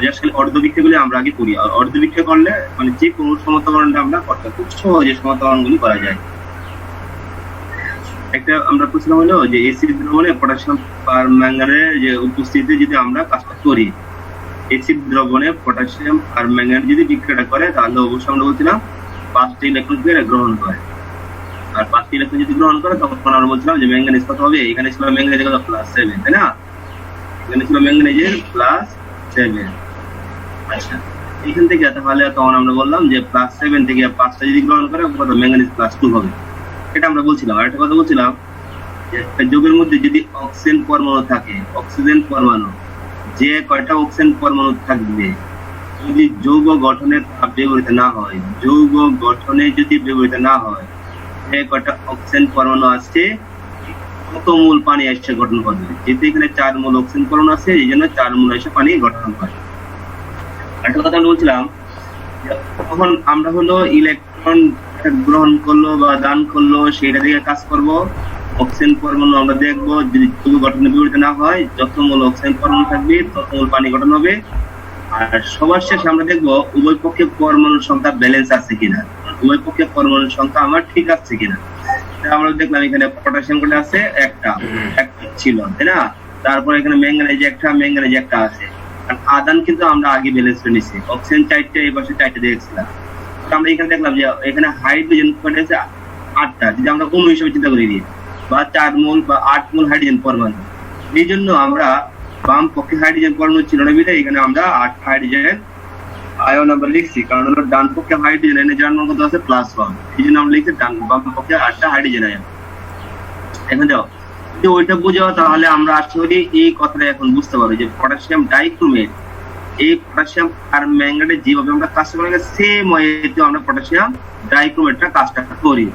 Just খালি অর্ধবৃক্ষগুলি আমরা আগে করি, আর অর্ধবৃক্ষ করলে মানে যে কোনো সমতাকরণটা আমরা করতে খুব সহজে সমতাকরণগুলি করা যায়। একটা আমরা প্রশ্ন হলো যে এসিড দ্রবণে পটাশিয়াম পারম্যাঙ্গানেটের যে উপস্থিতিতে যদি আমরা কাজটা করি, এসিড দ্রবণে পটাশিয়াম পারম্যাঙ্গানেট যদি বিক্রিয়াটা করে তাহলে অবশ্যই আমরা বলছিলাম 5টি ইলেকট্রন গ্রহণ করে, আর 5টি ইলেকট্রন যদি গ্রহণ করে তখন আমরা বলছিলাম যে ম্যাঙ্গানিজ কত হবে, এখানে ছিল ম্যাঙ্গানিজ কত +7, তাই না? এখানে ছিল ম্যাঙ্গানিজের +7। আচ্ছা, এখান থেকে তাহলে তখন আমরা বললাম যে +7 থেকে 5টা যদি গ্রহণ করে কত ম্যাঙ্গানিজ +2 হবে, এটা আমরা বলছিলাম। আর একটা কথা বলছিলাম যে একটা যৌগের মধ্যে যদি অক্সিজেন পরমাণু থাকে, অক্সিজেন পরমাণু, যে কয়টা অক্সিজেন পরমাণু থাকবে যদি যৌগ গঠনের তাপ ব্যবহৃত না হয়, যৌগ গঠনে যদি ব্যবহৃত না হয়, যে কয়টা অক্সিজেন পরমাণু আছে কত মোল পানি এসে গঠন করবে, যেহেতু এখানে 4 মোল অক্সিজেন পরমাণু আছে এই জন্য 4 মোল এসে পানি গঠন করে। একটা কথা আমি বলছিলাম তখন আমরা হলো ইলেকট্রন গ্রহণ করলো বা দান করলো সেটা দিয়ে কাজ করব। অক্সিজেন পরমাণু আমরা দেখবো যদি যৌগ গঠনে ব্যবহৃত না হয় যত মোল অক্সিজেন পরমাণু থাকবে তত মোল পানি গঠন হবে। আর সবার শেষে আমরা দেখবো উভয় পক্ষে পরমাণুর সংখ্যা ব্যালেন্স আছে কিনা, উভয় পক্ষে পরমাণুর সংখ্যা আমার ঠিক আছে কিনা। আমরা দেখলাম এখানে পটাশিয়াম কত আছে, একটা ছিল, তাই না? তারপর এখানে ম্যাঙ্গানিজ একটা আছে। আর আদান কিন্তু আমরা আগে ব্যালেন্স করে নিছি, অক্সিজেন 4টা এই পাশে 4টা দেখছিলাম। আমরা এখানে দেখলাম যে এখানে হাইড্রোজেন কত আছে 8টা, যদি আমরা অণু হিসেবে চিন্তা করি বা 4 মোল বা 8 মোল হাইড্রোজেন পরমাণু, এই জন্য আমরা বাম পক্ষে হাইড্রোজেন পরমাণু ছিল না বিধায় এখানে আমরা 8 হাইড্রোজেন আয়ন আমরা লিখছি, কারণ হলো ডান পক্ষে হাইড্রোজেন এনে যার মান কত আছে +1, এই জন্য আমরা লিখছি ডান বাম পক্ষে 8টা হাইড্রোজেন আয়ন। এখন যাও যদি ওইটা বুঝাও তাহলে আমরা আশা করি এই কথাটা এখন বুঝতে পারবো যে পটাশিয়াম ডাইক্রোমেট, এই পটাশিয়াম পারম্যাঙ্গানেট যেভাবে আমরা কাজটা করি সেম ওয়েতে আমরা পটাশিয়াম ডাইক্রোমেটটা কাজটা করি।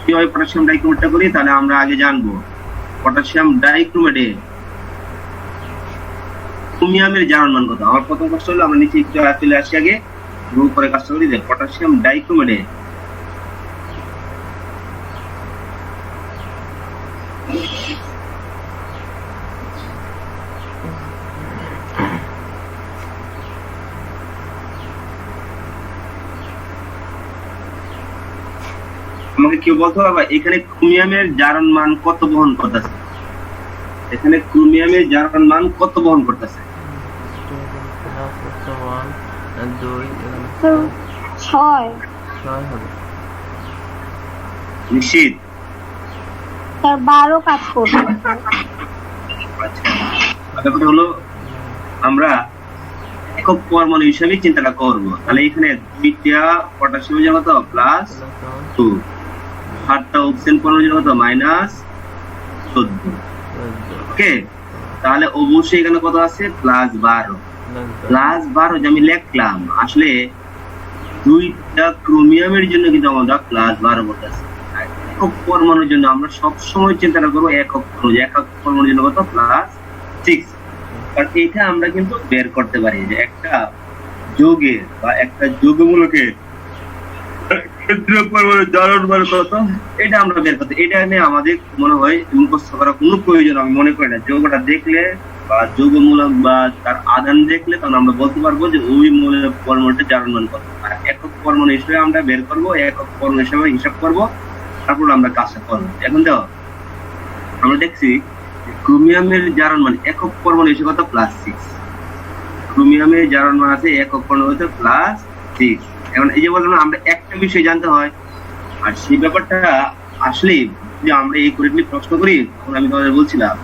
কিভাবে পটাশিয়াম ডাইক্রোমেটটা করি তাহলে আমরা আগে জানবো পটাশিয়াম ডাইক্রোমেটে ক্রোমিয়ামের জারণ মান কত। আমার প্রথম কষ্ট হলো আমরা নিচে একটু চলে আসি আগে এবং পরে কাজটা করি যে পটাশিয়াম ডাইক্রোমেটে আমাকে কেউ বলতে পারবে এখানে ক্রোমিয়ামের জারণ মান কত বহন করতেছে, এখানে ক্রোমিয়ামের জারণ মান কত বহন করতেছে? 6 নিশ্চিত? 12 কাজ করবে। আচ্ছা, ব্যাপারটা হলো আমরা একক পরমাণু হিসাবে চিন্তাটা করবো। তাহলে এখানে 2টা পটাশিয়াম জন্য কত +2, 8টা অক্সিজেন পরমাণু জন্য কত -14। ওকে, তাহলে অবশ্যই এখানে কত আছে +12 যে আমি লিখলাম, আসলে 2টা ক্রোমিয়ামের জন্য কিন্তু আমরা +12 বলতেছি। একক পরমাণুর জন্য আমরা সব সময় চিন্তাটা করবো একক পরমাণুর জন্য কত +6। কারণ এটা আমরা কিন্তু বের করতে পারি যে একটা যৌগের বা একটা যৌগমূলকের পরমাণুর জারণ মান কত, এটা আমরা বের করতে, এটা নিয়ে আমাদের মনে হয় মুখস্থ করার কোনো প্রয়োজন আমি মনে করি না। যৌগটা দেখলে বা যৌগমূলক বা তার আদান দেখলে তখন আমরা বলতে পারবো যে ওই মূলের পরমাণুটার জারণ মান কত। আর একক পরমাণু হিসেবে আমরা বের করবো, একক পরমাণু হিসেবে হিসাব করবো, তারপর আমরা কাজটা করবো। এখন দেখো আমরা দেখছি ক্রোমিয়ামের জারণ মান একক পরমাণু হিসেবে কত +6, ক্রোমিয়ামের জারণ মান আছে একক পরমাণু হতে +6। এখন এই যে বললাম আমরা একটা বিষয় জানতে হয়, আর সেই ব্যাপারটা আসলে যদি আমরা এই করে প্রশ্ন করি তখন আমি তোমাদের বলছিলাম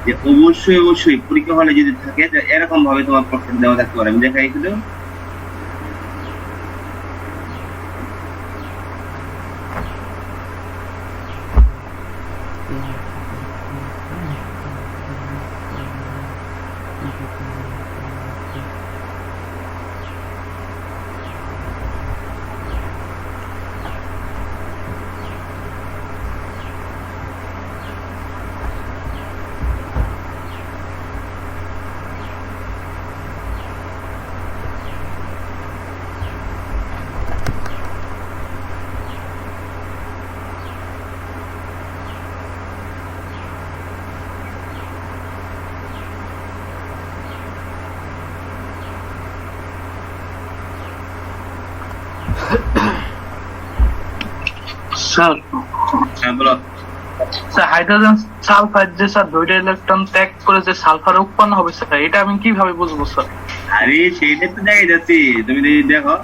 যে অবশ্যই পরীক্ষা হলে যদি থাকে এরকম ভাবে তোমার প্রশ্ন দেওয়া থাকতে পারে। আমি দেখাই শুধু স্যার হ্যাঁ বলো। স্যার হাইড্রোজেন সালফাইড যে স্যার দুইটা ইলেকট্রন ত্যাগ করে যে সালফার উৎপন্ন হবে স্যার, এটা আমি কিভাবে বুঝবো স্যার? আরে সেইটাই তো দেখাই যাচ্ছি, তুমি দেখো।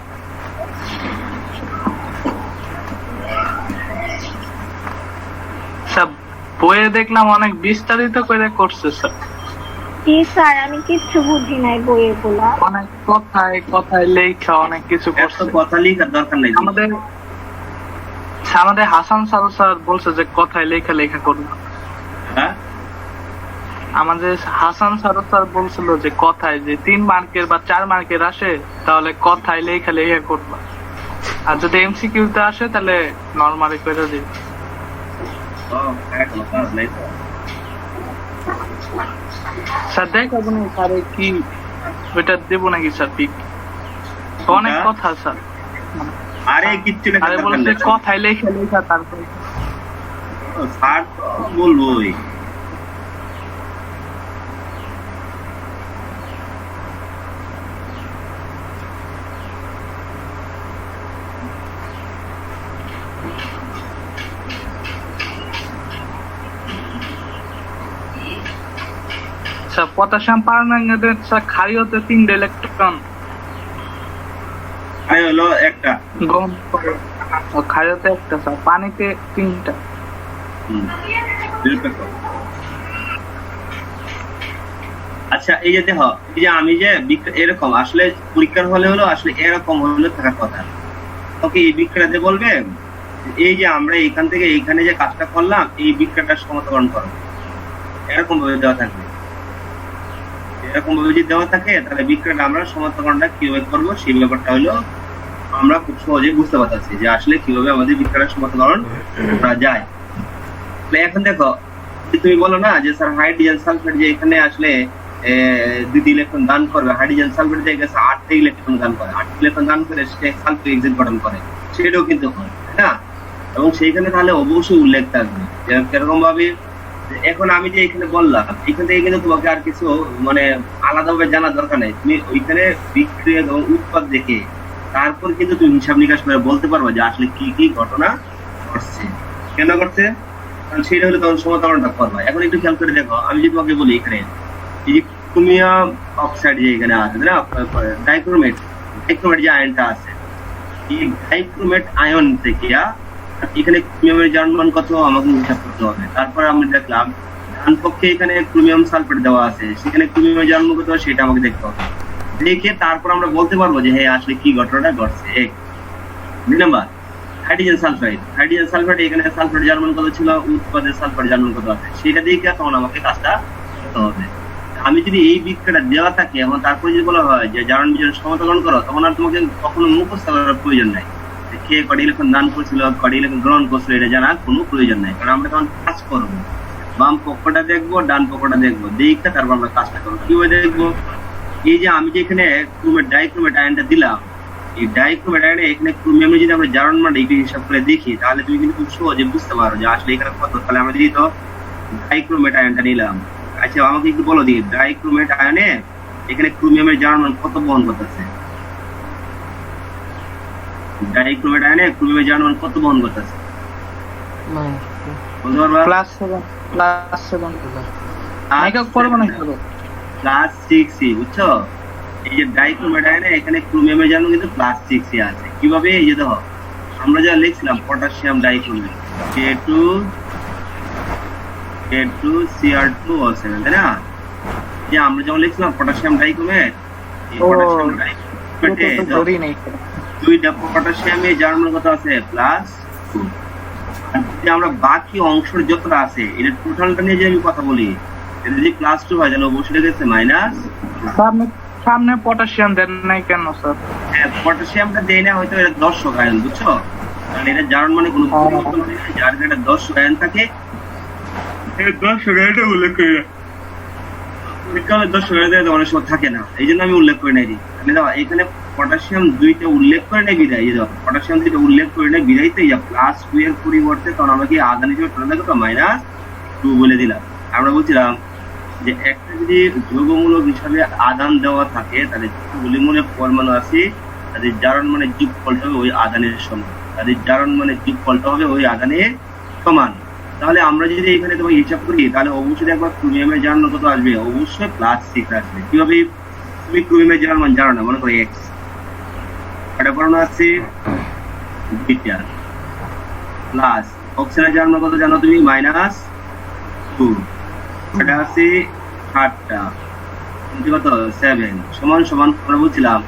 স্যার বইয়ে দেখলাম অনেক বিস্তারিত করে করছে স্যার, জি স্যার, আমি কিচ্ছু বুঝি নাই বইয়ে গুলা। অনেক কথায় কথায় লেখা অনেক কিছু এত করছে। কথা লেখার দরকার নাই। আমাদের হাসান স্যার বলছে যে কথায় লেখা লেখা করবো। হ্যাঁ আমাদের হাসান স্যার বলছিল যে কথায় যে 3 মার্কের বা 4 মার্কের আসে তাহলে কথায় লেখা লেখা করবা, আর যদি এমসিকিউ তে আসে তাহলে নরমালি করে দিই। ও এখন কাজ নাই তো। স্যার দেখাবো না স্যার কি ওইটা দেবো নাকি স্যার পিক? অনেক হ্যাঁ? কথা স্যার, আরে কিচ্ছু লেখার আরে দরকার বলছে নাই। কথায় লেখা লেখা তারপরে স্যার তো বলবোই। স্যার পটাশিয়াম পারম্যাঙ্গানেট স্যার ক্ষারীয়তে 3 ইলেকট্রন আরে হলো একটা। গ্রহণ করে, ও ক্ষারীয়তে একটা স্যার, পানিতে 3টা। হুম, নিরপেক্ষ। আচ্ছা এই যে দেখো, এই যে আমি যে এরকম আসলে পরীক্ষার হলে হলো আসলে এরকম হলে থাকার কথা। ওকে, এই বিক্রিয়াতে বলবে এই যে আমরা এখান থেকে এইখানে যে কাজটা করলাম এই বিক্রিয়াটা সমাধান করো, এরকম ভাবে দেওয়া থাকবে। এরকম ভাবে যদি দেওয়া থাকে তাহলে বিক্রিয়াটা আমরা সমাধানটা কিভাবে করবো সেই ব্যাপারটা হলো আমরা খুব সহজে বুঝতে পারতেছি যে আসলে কিভাবে আমাদের বিক্রিয়ার সমাধান করা যায়। এখন দেখো, তুমি বলো না যে স্যার হাইড্রোজেন সালফেট যে এখানে আসলে 2 ইলেকট্রন দান করবে, হাইড্রোজেন সালফেট দিয়ে গেছে 8 ইলেকট্রন দান করে, 8 ইলেকট্রন দান করে সে সালফেট এক্সিট গঠন করে, সেটাও কিন্তু হয়, তাই না? এবং সেইখানে তাহলে অবশ্যই উল্লেখ থাকবে যে কিরকম ভাবে। এখন আমি যে এখানে বললাম এখান থেকে কিন্তু তোমাকে আর কিছু মানে আলাদাভাবে জানার দরকার নেই, তুমি ওইখানে বিক্রিয়া এবং উৎপাদ দেখে তারপর কিন্তু তুমি হিসাব নিকাশ করে বলতে পারবে যে আসলে কি কি ঘটনা ঘটছে, কেন ঘটছে, কারণ সেটা হলে তখন সমাধানটা করবা। এখন একটু খেয়াল করে দেখো, আমি যদি তোমাকে বলি এখানে এই যে ক্রোমিয়াম অক্সাইড যে এখানে আছে না, ডাইক্রোমেট যে আয়নটা আছে, এই ডাইক্রোমেট আয়ন থেকে এখানে ক্রোমিয়ামের জার্মান কত আমাকে হিসাব করতে হবে। তারপর আমি দেখলাম ডান পক্ষে এখানে ক্রোমিয়াম সালফেট দেওয়া আছে, সেখানে ক্রোমিয়ামের জার্মান কত সেটা আমাকে দেখতে হবে। দেখে তারপর আমরা বলতে পারবো যে হ্যাঁ আসলে কি ঘটনাটা ঘটছে। 2 নাম্বার হাইড্রোজেন সালফাইড এখানে সালফাইড জার্মান কত ছিল, উৎপাদের সালফাইড জার্মান কত আছে, সেটা দেখে তখন আমাকে কাজটা করতে হবে। আমি যদি এই বিক্রিয়াটা দেওয়া থাকে এবং তারপরে যদি বলা হয় যে জার্মান বিজয়ের সমাধান করো, তখন আর তোমাকে কখনো মুখস্থ করার প্রয়োজন নাই। কে কটি ইলেকট্রন দান করছিল, কটি ইলেকট্রন গ্রহণ করছিল, এটা জানার কোনো প্রয়োজন নাই, কারণ আমরা তখন কাজ করবো। বাম পক্ষটা দেখবো, ডান পক্ষটা দেখবো, দেখে তারপর আমরা কাজটা করবো। কিভাবে দেখবো? এই যে আমি যে এখানে ডাইক্রোমেট আয়নটা দিলাম, এই ডাইক্রোমেট আয়নে এখানে ক্রোমিয়ামে যদি আমরা জার্মান মান একটু হিসাব করে দেখি, তাহলে তুমি কিন্তু খুব সহজে বুঝতে পারো যে আসলে এখানে কত। তাহলে আমরা যদি তো ডাইক্রোমেট আয়নটা নিলাম, আচ্ছা আমাকে একটু বলো দিই ডাইক্রোমেট আয়নে এখানে ক্রোমিয়ামের জার্মান মান কত বহন করতেছে? ডাইক্রোমেট আয়নে ক্রোমিয়ামের জার্মান মান কত বহন করতেছে বলতে পারবা? +7 মেকআপ করব না করব +6 বুঝছো? এই যে ডাইক্রোমেট আয়নে এখানে ক্রোমিয়ামের জার্মান কিন্তু +6 আছে। কিভাবে? এই যে দেখো আমরা যা লিখছিলাম পটাশিয়াম ডাইক্রোমেট K2Cr2O7, তাই না? যে আমরা যখন লিখছিলাম পটাশিয়াম ডাইক্রোমেট, এই পটাশিয়াম ডাইক্রোমেটে ধরি নাই। দুইটা পটাশিয়ামে জার্মান কত আছে? +2। আর যদি আমরা বাকি অংশের যতটা আছে এটা টোটালটা নিয়ে যে আমি কথা বলি, এটা যদি +2 হয় তাহলে অবশ্যই গেছে মাইনাস। সামনে পটাশিয়াম দেন নাই কেন স্যার? হ্যাঁ, পটাশিয়ামটা দেয় না, হয়তো এটা 10 আয়ন, বুঝছো? কারণ এটা জার্মান মানে কোনো পরিবর্তন নেই, যার এটা 10 আয়ন থাকে, এই 10 আয়নটা উল্লেখ করি না। বিজ্ঞানের 10 আয়ন অনেক সময় থাকে না, এই জন্য আমি উল্লেখ করে নাই। তাহলে দাও এখানে পটাশিয়াম 2টা উল্লেখ করে নেই বিদায়, এই দেখো পটাশিয়াম 2টা উল্লেখ করে নেই বিদায়, তো এই +2 এর পরিবর্তে তখন আমরা কি আধান হিসেবে ধরে থাকবো তো -2 বলে দিলাম। আমরা বলছিলাম যে একটা যদি যৌগমূলক হিসাবে আধান দেওয়া থাকে তাহলে পলিমরের পরমাণু আছে তাদের জারণ মানে যোগফলটা হবে ওই আধানের সমান, তাদের জারণ মানে যোগফলটা হবে ওই আধানের সমান। তাহলে আমরা যদি এখানে তোমাকে হিসাব করি তাহলে অবশ্যই একবার ক্রোমিয়ামের জারণ কত আসবে, অবশ্যই +6 আসবে। কিভাবে? তুমি ক্রোমিয়ামের জারণ মান জানো না, মনে করো x, এটা পড়ানো আছে বিটা, প্লাস অক্সিজেনের জারণ কত জানো তুমি, -2, এটা আছে 8টা, কত 7, সমান সমান আমরা বলছিলাম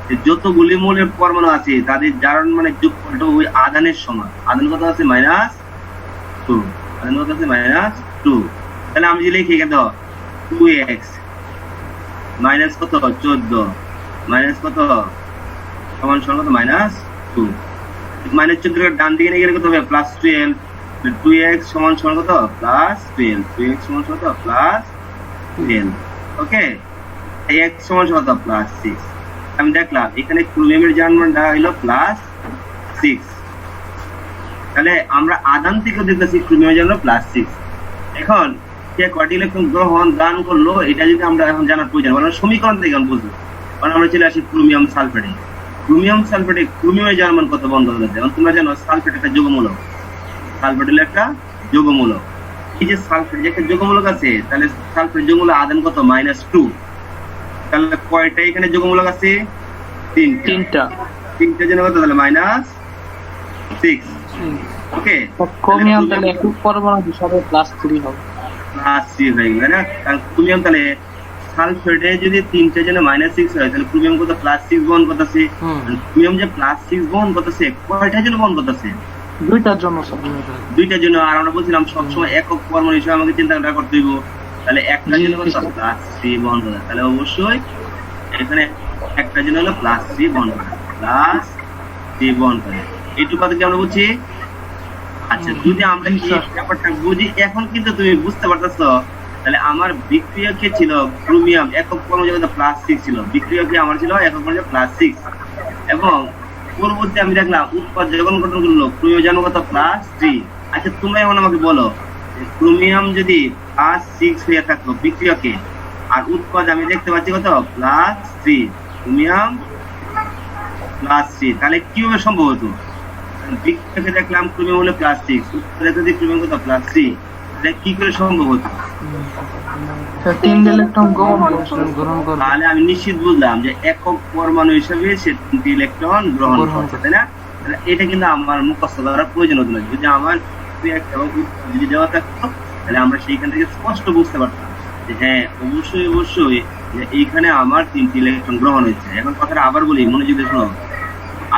যে যতগুলি মৌলের পরমাণু আছে তাদের জারণ মানে যোগফলটা ওই আধানের সমান। আধান কত আছে -2, আধান কত আছে -2। তাহলে আমি যদি লিখি কত 2x মাইনাস কত 14 মাইনাস কত সমান সমান কত -2, -14 ডান দিকে নিয়ে গেলে কত হবে +12, 2x সমান সমান কত +12, 2x সমান সমান কত +12। ওকে, x সমান সমান কত +6। আমি দেখলাম এখানে ক্রোমিয়ামের জারণ মানটা হলো +6। তাহলে আমরা আধান থেকে দেখতেছি ক্রোমিয়ামের জারণ +6। এখন কে কয়টি ইলেকট্রন গ্রহণ দান করলো এটা যদি আমরা এখন জানার প্রয়োজন, মানে সমীকরণ থেকে আমরা বুঝবো। কারণ আমরা চলে আসি ক্রোমিয়াম সালফেটে, ক্রোমিয়াম সালফেটে ক্রোমিয়ামের জারণ মান কত বন্ধ হয়ে যাচ্ছে। তোমরা জানো সালফেট একটা যৌগমূলক, সালফেট হলো একটা যৌগমূলক। এই যে সালফেট যে একটা যৌগমূলক আছে, তাহলে সালফেট যৌগমূলক আধান কত -2। তাহলে কয়টা এখানে যৌগমূলক আছে, তিনটা জন্য কত তাহলে -6। ওকে, ক্রোমিয়াম তাহলে একক পরমাণু হিসাবে +3 হবে, +3 হয়ে গেল না। কারণ ক্রোমিয়াম তাহলে সালফেটে যদি 3টা জন্য -6 হয় তাহলে ক্রোমিয়াম কত +6 বহন করতেছে। ক্রোমিয়াম যে +6 বহন করতেছে কয়টার জন্য বহন করতেছে, দুইটার জন্য স্যার, দুইটার জন্য। আর আমরা বলছিলাম সবসময় একক পরমাণু হিসেবে আমাকে চিন্তা করতে হইব, তাহলে একটা জন্য কত +3 বহন করে। তাহলে অবশ্যই এখানে একটা জন্য হলো +3 বহন করে, +3 বহন করে। এইটুকু কি আমরা বুঝছি? আচ্ছা, যদি আমরা এই ব্যাপারটা বুঝি এখন কিন্তু তুমি বুঝতে পারতেছো। তাহলে আমার বিক্রিয়কে ছিল ক্রোমিয়াম একক পরমাণু যখন +6 ছিল, বিক্রিয়কে আমার ছিল একক পরমাণু +6, এবং পরবর্তী আমি দেখলাম উৎপাদ যখন গঠন করলো ক্রোমিয়াম জানো কত +3। আচ্ছা, তোমরা এখন আমাকে বলো ক্রোমিয়াম যদি +6 হয়ে থাকতো বিক্রিয়কে, আর উৎপাদ আমি দেখতে পাচ্ছি কত +3, ক্রোমিয়াম +3, তাহলে কিভাবে সম্ভব হতো? বিক্রিয়কে দেখলাম ক্রোমিয়াম হলো +6, উৎপাদে যদি ক্রোমিয়াম কত +3, তাহলে কি করে সম্ভব হতো? তাহলে আমি নিশ্চিত বুঝলাম যে একক পরমাণু হিসেবে সে 3টি ইলেকট্রন গ্রহণ করছে, তাই না? এটা কিন্তু আমার মুখস্থ করার প্রয়োজন হতো না। যদি আমার যদি দেওয়া থাকতো তাহলে আমরা সেইখান থেকে স্পষ্ট বুঝতে পারতাম যে হ্যাঁ অবশ্যই অবশ্যই যে এইখানে আমার 3টি ইলেকট্রন গ্রহণ হয়েছে। এখন কথাটা আবার বলি, মনোযোগ দিয়ে শোনো।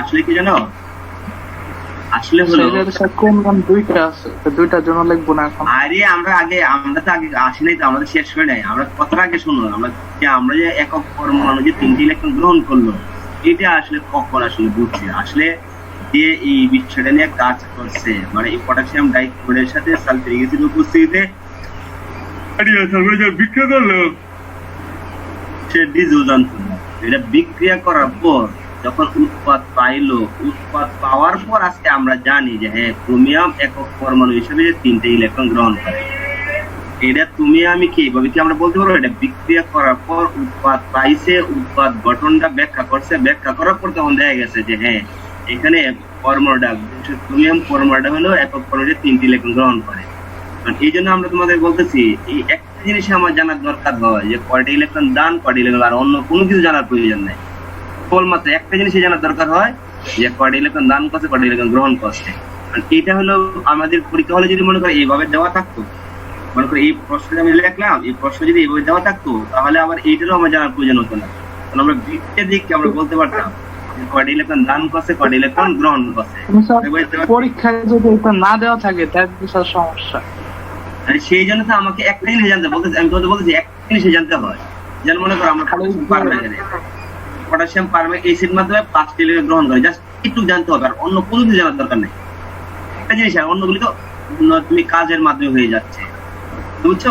আসলে কি জানো, আসলে হলো দুইটার জন্য লিখবো না এখন। আরে আমরা তো আগে আসি নাই তো, আমরা শেষ করে নাই। আমরা কথাটা আগে শুনো, আমরা যে একক পরমাণু যে 3টি ইলেকট্রন গ্রহণ করলো এটা আসলে কখন আসলে বুঝছি, আসলে যে এই বিষয়টা নিয়ে কাজ করছে, মানে এই পটাশিয়াম ডাইক্লোরাইডের সাথে সালফিউরিক অ্যাসিড উপস্থিতিতে বিক্রিয়া করলো সে ডিসোজান। এটা বিক্রিয়া করার পর যখন উৎপাদ পাইলো, উৎপাদ পাওয়ার পর আজকে আমরা জানি যে হ্যাঁ ক্রোমিয়াম একক পরমাণু হিসেবে যে 3টে ইলেকট্রন গ্রহণ করে। এটা তুমি আমি কি এইভাবে কি আমরা বলতে পারবো? এটা বিক্রিয়া করার পর উৎপাদ পাইছে, উৎপাদ গঠনটা ব্যাখ্যা করছে, ব্যাখ্যা করার পর তখন দেখা গেছে যে হ্যাঁ এখানে পরমাণুটা ক্রোমিয়াম পরমাণুটা হলো একক পরমাণু 3টি ইলেকট্রন গ্রহণ করে। এই জন্য আমরা তোমাদের বলতেছি এই একটা জিনিস আমার জানার দরকার হয় যে কয়টা ইলেকট্রন দান, কয়টা ইলেকট্রন, আর অন্য কোনো কিছু জানার প্রয়োজন নাই। কেবলমাত্র একটা জিনিসই জানার দরকার হয় যে কয়টা ইলেকট্রন দান করছে, কয়টা ইলেকট্রন গ্রহণ করছে। এটা হলো আমাদের পরীক্ষা হলে যদি মনে করে এইভাবে দেওয়া থাকতো, মনে করে এই প্রশ্নটা আমি লিখলাম, এই প্রশ্ন যদি এইভাবে দেওয়া থাকতো তাহলে আবার এইটারও আমার জানার প্রয়োজন হতো না। কারণ আমরা বৃত্তের দিককে আমরা বলতে পারতাম কয়টা ইলেকট্রন দান করছে, কয়টা ইলেকট্রন গ্রহণ করছে। পরীক্ষায় যদি এটা না দেওয়া থাকে তাহলে বিশাল সমস্যা। সেই জন্য তো আমাকে একটা জিনিস জানতে বলতেছি, আমি তোদের বলতেছি একটা জিনিস জানতে হয়। যেন মনে করো আমরা পটাশিয়াম পারম্যাঙ্গানেট অ্যাসিড মাধ্যমে 5টি ইলেকট্রন গ্রহণ করে, জাস্ট একটু জানতে হবে, আর অন্য কোনো কিছু জানার দরকার নেই। একটা জিনিস, আর অন্যগুলি তো তুমি কাজের মাধ্যমে হয়ে যাচ্ছে, বুঝছো?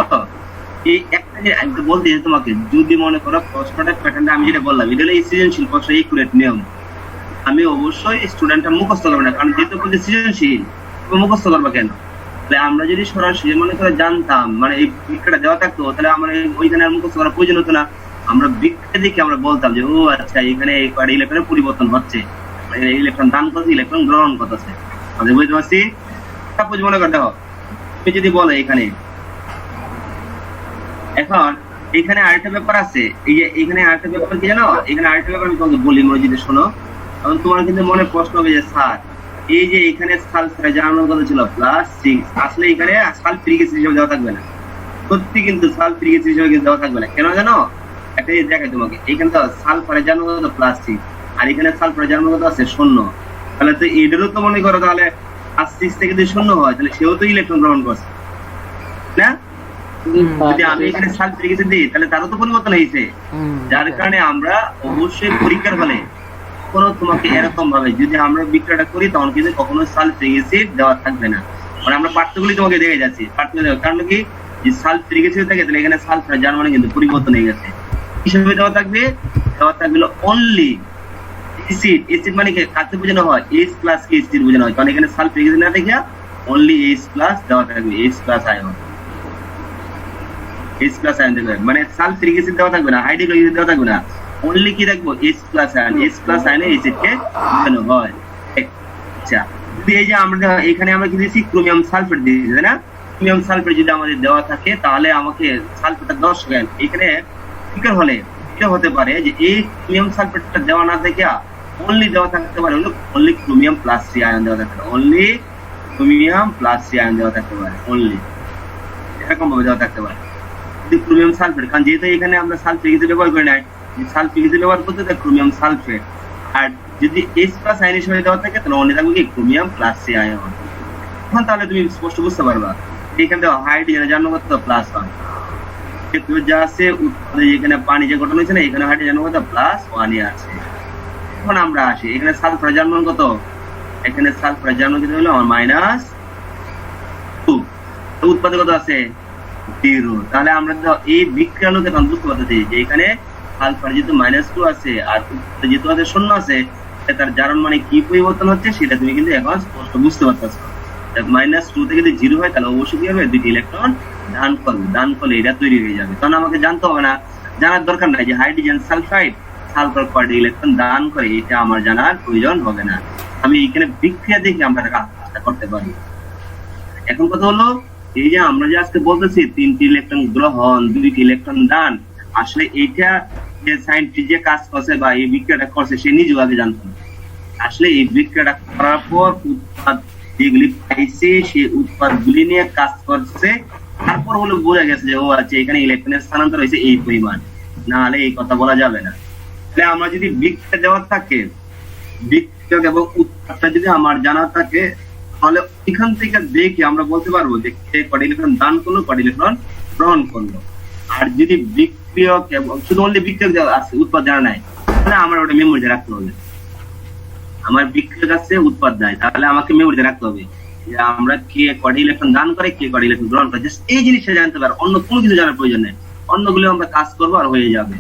এই একটা যে আমি তো বলতে তোমাকে, যদি মনে করো প্রশ্নটা প্যাটার্নটা আমি যেটা বললাম এটা হলো সৃজনশীল প্রশ্ন, একুরেট নিয়ম, আমি অবশ্যই স্টুডেন্টটা মুখস্থ করবে না। কারণ যেহেতু বলতে সৃজনশীল মুখস্থ করবা কেন? তাহলে আমরা যদি সরাসরি মনে করে জানতাম, মানে এই পরীক্ষাটা দেওয়া থাকতো, তাহলে আমার ওইখানে আর মুখস্থ করার প্রয়োজন হতো না। আমরা বিক্রিয়া দেখে আমরা বলতাম যে ও আচ্ছা এখানে এই কয়টা ইলেকট্রনের পরিবর্তন হচ্ছে, ইলেকট্রন দান করছে, ইলেকট্রন গ্রহণ করতেছে। আমাদের বুঝতে পারছি? সাপোজ মনে করতে হবে তুমি যদি বলো এখানে, এখন এখানে আরেকটা ব্যাপার আছে, এই যে এখানে আরেকটা ব্যাপার কি জানো, এখানে আরেকটা ব্যাপার আমি তোমাকে বলি মসজিদে শোনো। এখন তোমার কিন্তু মনে প্রশ্ন হবে যে স্যার এই যে এখানে সালফার জানানোর কথা ছিল +6, আসলে এখানে সালফিউরিক অ্যাসিড হিসেবে দেওয়া থাকবে না। সত্যি কিন্তু সালফিউরিক অ্যাসিড হিসেবে কিন্তু দেওয়া থাকবে না। কেন জানো? একটা জিনিস দেখাই তোমাকে, এখানে তো সালফারের জানানোর কথা +6 আর এখানে সালফারের জানানোর কথা আছে 0। তাহলে তো এটারও তো মনে করো তাহলে +6 থেকে যদি 0 হয় তাহলে সেও তো ইলেকট্রন গ্রহণ করছে না? যদি আমি এখানে সালফিউরিক অ্যাসিড দিই তাহলে তারও তো পরিবর্তন হয়েছে। যার কারণে আমরা অবশ্যই পরীক্ষার হলে কখনো তোমাকে এরকম ভাবে যদি আমরা বিক্রিয়াটা করি তখন কিন্তু কখনো সালফিউরিক অ্যাসিড দেওয়া থাকবে না। মানে আমরা পাঠ্যগুলি তোমাকে দেখে যাচ্ছি, কারণ কি যে সালফিউরিক অ্যাসিড থাকে তাহলে এখানে সালফার যার মানে কিন্তু পরিবর্তন হয়ে গেছে। হিসেবে দেওয়া থাকবে অনলি অ্যাসিড। অ্যাসিড মানে কি কাকে বোঝানো হয়? H+ কে অ্যাসিড বোঝানো হয়, কারণ এখানে সালফিউরিক অ্যাসিড না দেখে অনলি H+ দেওয়া থাকবে, H+ আয়ন। H+ আয়ন দেবে, মানে সালফিউরিক অ্যাসিড দেওয়া থাকবে না, হাইড্রোক্লোরিক অ্যাসিড দেওয়া থাকবে না, অনলি কি দেখবো H+ আয়ন। H+ আয়নে অ্যাসিড কে বোঝানো হয়। আচ্ছা, যদি এই যে আমরা এখানে আমরা কি দিয়েছি ক্রোমিয়াম সালফেট দিয়েছি তাই না? ক্রোমিয়াম সালফেট যদি আমাদের দেওয়া থাকে তাহলে আমাকে সালফেটটা 10 গ্রাম, এখানে ফিকার হলে এটা হতে পারে যে এই ক্রোমিয়াম সালফেটটা দেওয়া না থেকে অনলি দেওয়া থাকতে পারে অনলি ক্রোমিয়াম +3 আয়ন দেওয়া থাকতে পারে, অনলি ক্রোমিয়াম +3 আয়ন দেওয়া থাকতে পারে, অনলি এরকম ভাবে দেওয়া থাকতে পারে যদি ক্রোমিয়াম সালফেট। কারণ যেহেতু এখানে আমরা সালফিউরিক অ্যাসিড ব্যবহার করি না, সালফিউরিক অ্যাসিড ব্যবহার করতে হয় ক্রোমিয়াম সালফেট। আর যদি H+ আয়ন হিসেবে দেওয়া থাকে তাহলে অনলি থাকবে কি ক্রোমিয়াম +3 আয়ন। এখন তাহলে তুমি স্পষ্ট বুঝতে পারবা এখানে তো হাইড্রোজেনের জার্ন কত +1, যা আছে এখানে পানি যে গঠন হয়েছে না এখানে হাইড্রোজেন কত +1 আছে। এখন আমরা আসি এখানে সালফার জার্ন কত, এখানে সালফার জার্ন কত হলো -2, উৎপাদক কত আছে 0। তাহলে আমরা তো এই বিক্রিয়ালোকে তখন বুঝতে পারতেছি যে এখানে সালফার যেহেতু -2 আছে আর যেহেতু আছে 0 আছে তার জারণ মানে কি পরিবর্তন হচ্ছে সেটা তুমি কিন্তু এখন স্পষ্ট বুঝতে পারতেছো। -2 থেকে যদি 0 হয় তাহলে অবশ্যই কি হবে, দুটি ইলেকট্রন দান করবে, দান করলে এটা তৈরি হয়ে যাবে। তখন আমাকে জানতে হবে না, জানার দরকার নাই যে হাইড্রোজেন সালফাইড সালফার কয়টা ইলেকট্রন দান করে, এটা আমার জানার প্রয়োজন হবে না। আমি এখানে বিক্রিয়া দেখে আমরা কাজটা করতে পারি। এখন কথা হলো এই যে আমরা যে আজকে বলতেছি 3টি ইলেকট্রন গ্রহণ 2টি ইলেকট্রন দান, আসলে এইটা যে সায়েন্টিস্ট যে কাজ করছে বা এই বিক্রিয়াটা করছে সে নিজেও আগে জানতো না। আসলে এই বিক্রিয়াটা করার পর উৎপাদ যেগুলি পাইছে সেই উৎপাদগুলি নিয়ে কাজ করছে, তারপর হলো বোঝা গেছে যে ও আচ্ছা এখানে ইলেকট্রনের স্থানান্তর হয়েছে এই পরিমাণ, না হলে এই কথা বলা যাবে না। তাহলে আমরা যদি বিক্রিয়া দেওয়া থাকে, বিক্রিয়ক এবং উৎপাদটা যদি আমার জানা থাকে তাহলে এখান থেকে দেখে আমরা বলতে পারবো যে কে কয়টা ইলেকট্রন দান করলো কয়টা ইলেকট্রন গ্রহণ করলো। আর যদি বিক্রিয়ক এবং শুধু অনলি বিক্রিয়ক আছে উৎপাদ জানা নাই তাহলে আমার ওটা মেমোরিতে রাখতে হবে। আমার বিক্রিয়ক আছে উৎপাদ নাই তাহলে আমাকে মেমোরিতে রাখতে হবে যে আমরা কে কয়টা ইলেকট্রন দান করে কে কয়টা ইলেকট্রন গ্রহণ করে, জাস্ট এই জিনিসটা জানতে পারবো, অন্য কোনো কিছু জানার প্রয়োজন নেই, অন্যগুলো আমরা কাজ করবো আর হয়ে যাবে।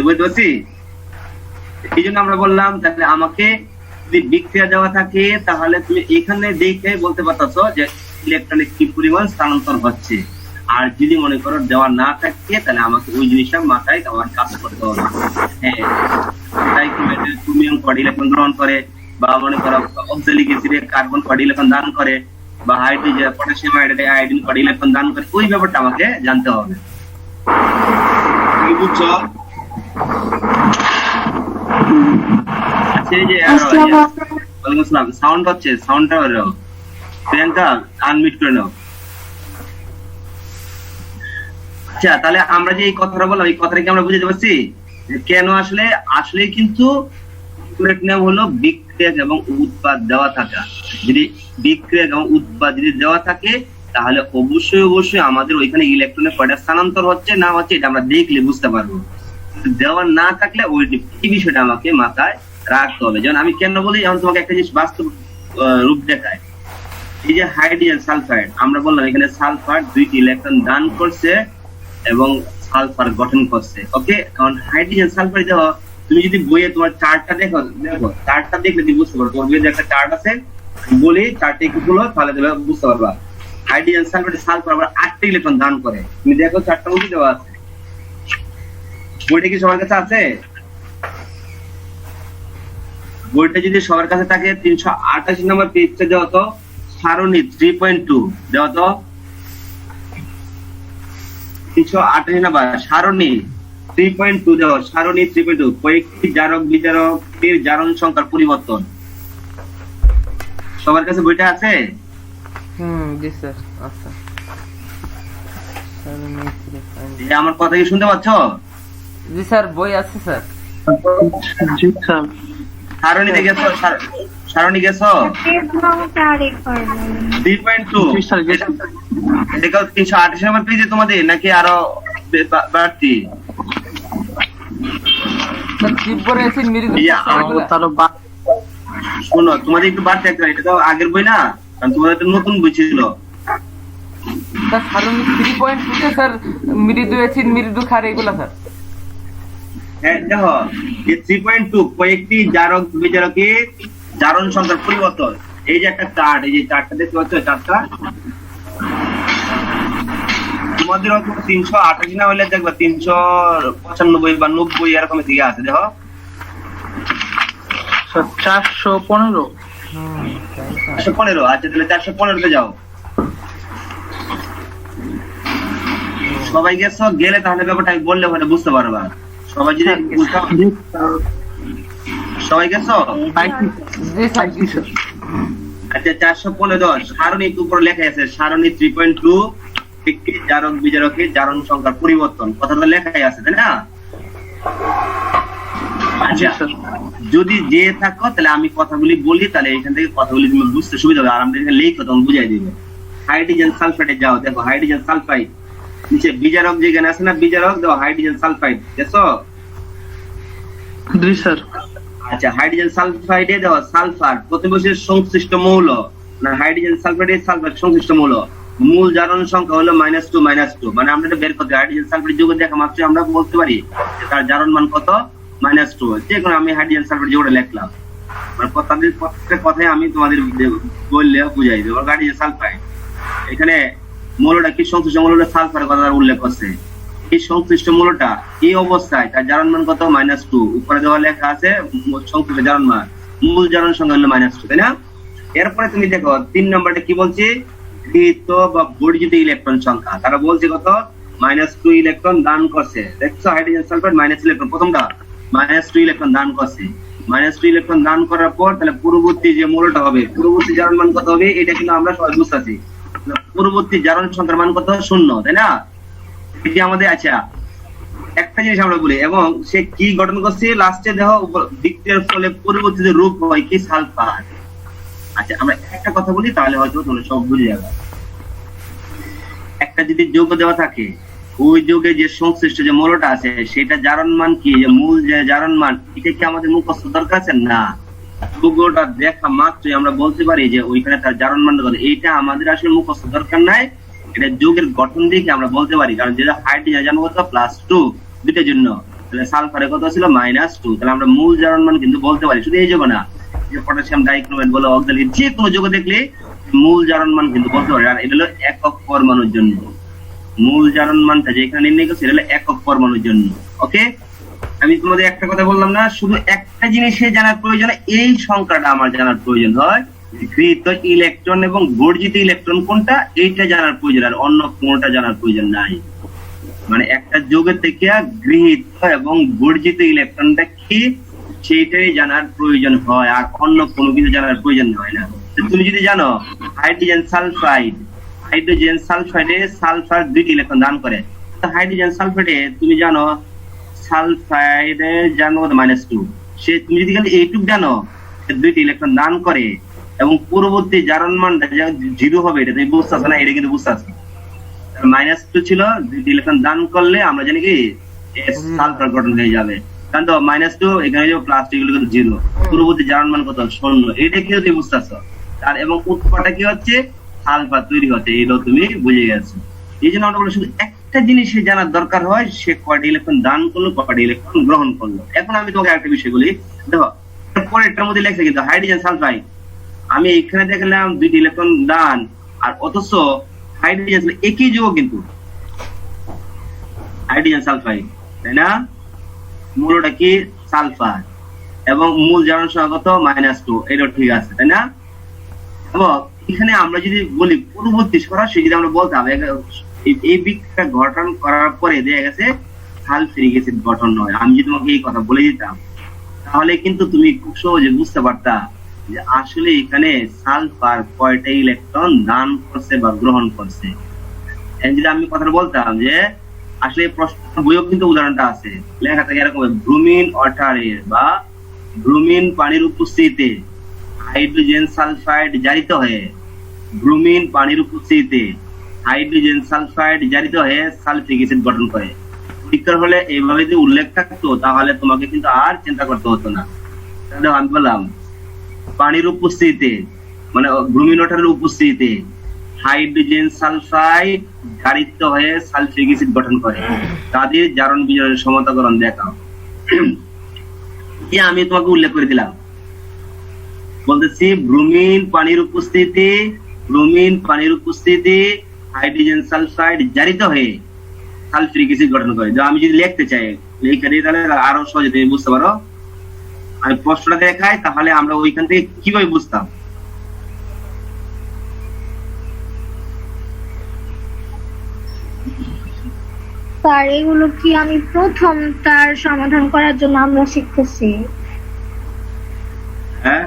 বুঝতে পারছি? এই জন্য আমরা বললাম তাহলে আমাকে যদি বিক্রিয়া দেওয়া থাকে তাহলে তুমি এখানে দেখে বলতে পারতেছো যে ইলেকট্রনের কি পরিমাণ স্থানান্তর হচ্ছে। আর যদি মনে করো দেওয়া না থাকে তাহলে আমাকে ওই জিনিসটা মাথায় আমার কাজ করতে হবে। হ্যাঁ, ক্রোমিয়াম কয়টা ইলেকট্রন গ্রহণ করে, বা মনে করো অক্সালিক অ্যাসিডে কার্বন কয়টা ইলেকট্রন দান করে, বা হাইড্রোজেন পটাশিয়াম হাইড্রেটে আয়োডিন কয়টা ইলেকট্রন দান করে, ওই ব্যাপারটা আমাকে জানতে হবে। কি বুঝছো? আচ্ছা, এই যে ওয়ালাইকুম আসসালাম, সাউন্ড হচ্ছে, সাউন্ডটা প্রিয়াঙ্কা আনমিউট করে নাও। আচ্ছা, তাহলে আমরা যে এই কথাটা বললাম এই কথাটা কি আমরা বুঝতে পারছি কেন আসলে কিন্তু হলো বিক্রিয়া এবং উৎপাদ দেওয়া থাকা। যদি বিক্রিয়া এবং উৎপাদ যদি দেওয়া থাকে তাহলে অবশ্যই আমাদের ওইখানে ইলেকট্রনের কয়টা স্থানান্তর হচ্ছে না হচ্ছে এটা আমরা দেখলে বুঝতে পারবো। দেওয়া না থাকলে ওই বিষয়টা আমাকে মাথায় রাখতে হবে। যেমন আমি কেন বলি, যেমন তোমাকে একটা জিনিস বাস্তব রূপ দেখায়, এই যে হাইড্রোজেন সালফাইড আমরা বললাম এখানে সালফার 2টি ইলেকট্রন দান করছে এবং সালফার গঠন করছে। ওকে, কারণ হাইড্রোজেন সালফাইড দেওয়া তুমি যদি বইয়ে তোমার চার্টটা দেখো চার্টটা দেখলে তুমি বুঝতে পারো, তোমার বইয়ে একটা চার্ট আছে বলি চার্টটা একটু খুলো তাহলে তুমি বুঝতে পারবা। হাইড্রোজেন সালফাইড সালফার আবার 8টি ইলেকট্রন দান করে, তুমি দেখো চার্টটা বুঝতে দেওয়া আছে বইটা কি সবার কাছে আছে? বইটা যদি সবার কাছে থাকে 388 নম্বর পেজটা দেওয়া তো সারণী 3.2 দেওয়া তো 388 নম্বর সারণী 3.2 দেওয়া সারণী 3.2 কয়েকটি জারক বিজারকের জারণ সংখ্যার পরিবর্তন। সবার কাছে বইটা আছে? জি স্যার আচ্ছা এই আমার কথা কি শুনতে পাচ্ছ? জি স্যার বই আছে স্যার। জি স্যার। সারণীতে গেছো? সারণী গেছো? আমাকে আরেকবার বলেন। 3.2 জি স্যার গেছি। দেখো 328 নম্বর পেজে তোমাদের নাকি আরো বাড়তি? স্যার তীব্র অ্যাসিড মৃদু ইয়া, তারও শোনো তোমাদের একটু বাড়তি একটা, এটা তো আগের বই না, কারণ তোমাদের তো নতুন বই ছিল। স্যার সারণী 3.2 তে স্যার মৃদু অ্যাসিড মৃদু ক্ষার এগুলা স্যার। হ্যাঁ দেখো এই 3.2 কয়েকটি জারক বিজারকের জারণ সংখ্যার পরিবর্তন। এই যে একটা চার্ট, এই যে চার্টটা দেখতে পাচ্ছ, চার্টটা তোমাদের হয়তো 388 না হলে দেখবা 395 বা 90 এরকম দিকে আছে। দেখো 415। 415। আচ্ছা তাহলে 415 তে যাও। সবাই গেছো? গেলে তাহলে ব্যাপারটা আমি বললে ওখানে বুঝতে পারবা। সবাই যদি সবাই গেছো? জি স্যার জি স্যার। আচ্ছা 415 সারণী উপর লেখা আছে সারণী 3.2 একটি জারক বিজারকের জারণ সংখ্যার পরিবর্তন, কথাটা লেখাই আছে তাই না? আচ্ছা যদি যে থাকো তাহলে আমি কথাগুলি বলি, তাহলে এখান থেকে কথাগুলি তুমি বুঝতে সুবিধা হবে, আর আমরা এখানে লিখো তখন বুঝাই দিবে। হাইড্রোজেন সালফাইডে যাও, দেখো হাইড্রোজেন সালফাইড নিচে বিজারক যেখানে আছে না, বিজারক দেখো হাইড্রোজেন সালফাইড দেখছো? জি স্যার। আচ্ছা হাইড্রোজেন সালফাইডে দেখো সালফার প্রতিবেশীর সংশ্লিষ্ট মৌল, না হাইড্রোজেন সালফাইডে সালফার সংশ্লিষ্ট মৌল, মূল জারণ সংখ্যা হলো -2 মানে আমরা এটা বের করতে হাইড্রোজেন সালফাইড যৌগ দেখা মাত্র আমরা বলতে পারি যে তার জারণ মান কত, -2। যে কোনো আমি হাইড্রোজেন সালফাইড যৌগটা লিখলাম, মানে তাদের প্রত্যেকটা কথাই আমি তোমাদের বললে বুঝাই দেবো। হাইড্রোজেন সালফাইড এখানে মৌলটা কি সংশ্লিষ্ট মৌলটা সালফারের কথা উল্লেখ করছে। এই সংশ্লিষ্ট মৌলটা এই অবস্থায় তার জারণ মান কত, -2। উপরে দেওয়া লেখা আছে সংশ্লিষ্ট জারণ মান, মূল জারণ সংখ্যা হলো -2 তাই না? এরপরে তুমি দেখো 3 নম্বরটা কি বলছে, গৃহীত বা বর্জিত ইলেকট্রন সংখ্যা। তারা বলছে কত, -2 ইলেকট্রন দান করছে। দেখছো হাইড্রোজেন সালফাইড - ইলেকট্রন, প্রথমটা -2 ইলেকট্রন দান করছে। -2 ইলেকট্রন দান করার পর তাহলে পরবর্তী যে মৌলটা হবে, পরবর্তী জারণ মান কত হবে, এটা কিন্তু আমরা সবাই বুঝতেছি। পরবর্তী জারণ সংখ্যার মান কত, 0 তাই না? এটি আমাদের আচ্ছা একটা জিনিস আমরা বলি, এবং সে কি গঠন করছে লাস্টে দেখো বিক্রিয়ার ফলে পরবর্তীতে রূপ হয় কি, সালফার। আচ্ছা আমরা একটা কথা বলি তাহলে হয়তো তোমরা সব বুঝে যাবে। একটা যদি যৌগ দেওয়া থাকে, ওই যৌগে যে সংশ্লিষ্ট যে মৌলটা আছে সেটা জারণ মান কি, যে মূল যে জারণ মান, এটা কি আমাদের মুখস্থ দরকার আছে না? যৌগটা দেখা মাত্রই আমরা বলতে পারি যে ওইখানে তার জারণ মান কত। এইটা আমাদের আসলে মুখস্থ দরকার নাই, এটা যৌগের গঠন দেখে আমরা বলতে পারি। কারণ যেটা হাইড্রোজেন জানো কত, +2 দুইটার জন্য, তাহলে সালফারে কত ছিল, -2। তাহলে আমরা মূল জারণ মান কিন্তু বলতে পারি। শুধু এই যৌগ না, যে পটাশিয়াম ডাইক্রোমেট বলো, অক্সালিন, যে কোনো যৌগ দেখলে মূল জারণ মান কিন্তু বলতে পারি। আর এটা হলো একক পরমাণুর জন্য, মূল জারণ মানটা যেখানে নির্ণয় করছে এটা হলো একক পরমাণুর জন্য। ওকে, আমি তোমাদের একটা কথা বললাম না, শুধু একটা জিনিসে জানার প্রয়োজন, এই সংখ্যাটা আমার জানার প্রয়োজন হয়, গৃহীত ইলেকট্রন এবং বর্জিত ইলেকট্রন কোনটা, এইটা জানার প্রয়োজন, আর অন্য কোনটা জানার প্রয়োজন নাই। মানে একটা যৌগের থেকে গৃহীত এবং বর্জিত ইলেকট্রনটা কি সেইটাই জানার প্রয়োজন হয়, আর অন্য কোনো কিছু জানার প্রয়োজন হয় না। তুমি যদি জানো হাইড্রোজেন সালফাইডে সালফার 2টি ইলেকট্রন দান করে, হাইড্রোজেন সালফাইডে তুমি জানো সালফাইডে জানো -2, সে তুমি যদি খালি এইটুকু জানো 2টি ইলেকট্রন দান করে এবং পরবর্তী জারণ মানটা 0 হবে, এটা তুমি বুঝতে পারছো না? এটা কিন্তু বুঝতে পারছো, -2 ছিল, 2টি ইলেকট্রন দান করলে আমরা জানি কি সালফার গঠন হয়ে যাবে। কারণ তো -2 এখানে যে +2 এগুলো কিন্তু 0, পরবর্তী জারণ মান কত, 0। এটা কি তুমি বুঝতে পারছো? আর এবং উৎপাদটা কি হচ্ছে, সালফার তৈরি হচ্ছে, এটাও তুমি বুঝে গেছো। এই জন্য আমরা বলি শুধু একটা জিনিস জানার দরকার হয়, সে কয়টা ইলেকট্রন দান করলো, কয়টা ইলেকট্রন গ্রহণ করলো। এখন আমি তোমাকে একটা বিষয় বলি, দেখো পরেরটার মধ্যে লেখছে কিন্তু হাইড্রোজেন সালফাইড, আমি এখানে দেখলাম 2টি ইলেকট্রন দান, আর অথচ হাইড্রোজেন একই যৌগ কিন্তু হাইড্রোজেন সালফাইড, তাই না? মূলটা কি সালফার, এবং মূল জারণ সহগত -2, এটা ঠিক আছে তাই না? এবং এখানে আমরা যদি বলি পূর্ববর্তী সরাসরি যদি আমরা বলতে হবে এই বিক্রিয়া গঠন করার পরে দেখা গেছে সালফিউরিক অ্যাসিড গঠন হয়, আমি যদি তোমাকে এই কথা বলে দিতাম তাহলে কিন্তু তুমি খুব সহজে বুঝতে পারতা যে আসলে এখানে সালফার কয়টা ইলেকট্রন দান করছে বা গ্রহণ করছে। যদি আমি কথাটা বলতাম যে আসলে প্রশ্ন বইও কিন্তু উদাহরণটা আছে, লেখা থাকে এরকম ব্রোমিন ওয়াটারের বা ব্রোমিন পানির উপস্থিতিতে হাইড্রোজেন সালফাইড জারিত হয়ে, ব্রোমিন পানির উপস্থিতিতে হাইড্রোজেন সালফাইড জারিত হয়ে সালফিউরিক অ্যাসিড গঠন করে। পরীক্ষার হলে এইভাবে যদি উল্লেখ থাকতো তাহলে তোমাকে কিন্তু আর চিন্তা করতে হতো না। তাহলে আমি বললাম পানির উপস্থিতিতে মানে ব্রোমিন ওয়াটারের উপস্থিতিতে হাইড্রোজেন সালফাইড জারিত হয়ে সালফিউরিক অ্যাসিড গঠন করে, তাদের জারণ বিজারণের সমতাকরণ দেখাও। যে আমি তোমাকে উল্লেখ করে দিলাম, বলতেছি ব্রোমিন পানির উপস্থিতি হাইড্রোজেন সালফাইড জারিত হয়ে সালফিউরিক অ্যাসিড গঠন করে। আমি যদি লিখতে চাই এইখানে তাহলে আরো সহজে তুমি বুঝতে পারো, আমি প্রশ্নটা দেখাই তাহলে আমরা ওইখান থেকে কিভাবে বুঝতাম। স্যার এগুলো কি আমি প্রথম তার সমাধান করার জন্য আমরা শিখতেছি? হ্যাঁ,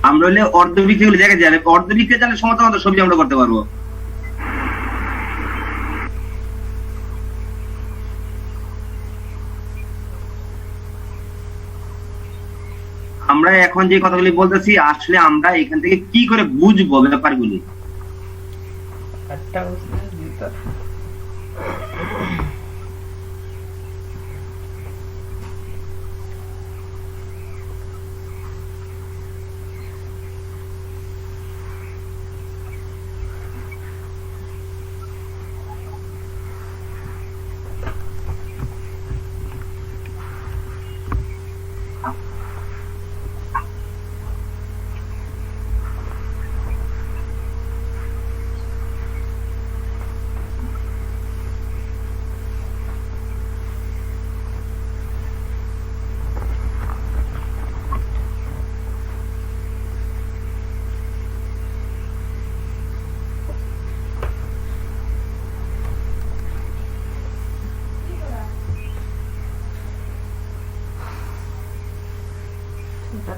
আমরা হলে অর্ধবিক্রিয়া গুলো জায়গায় যাবে, অর্ধবিক্রিয়া জানলে সমতা সবই আমরা করতে পারবো। আমরা এখন যে কথাগুলি বলতেছি আসলে আমরা এখান থেকে কি করে বুঝবো ব্যাপারগুলি।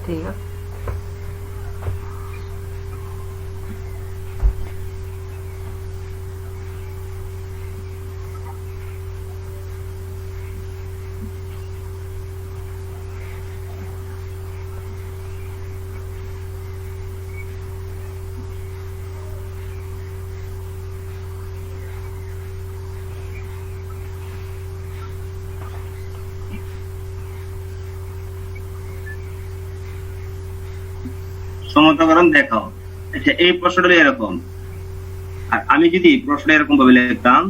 ঠিক আছে। সমতাকরণ দেখাও। আচ্ছা, এই প্রশ্নটা এরকম, আর আমি যদি প্রশ্ন এরকম ভাবে লিখতাম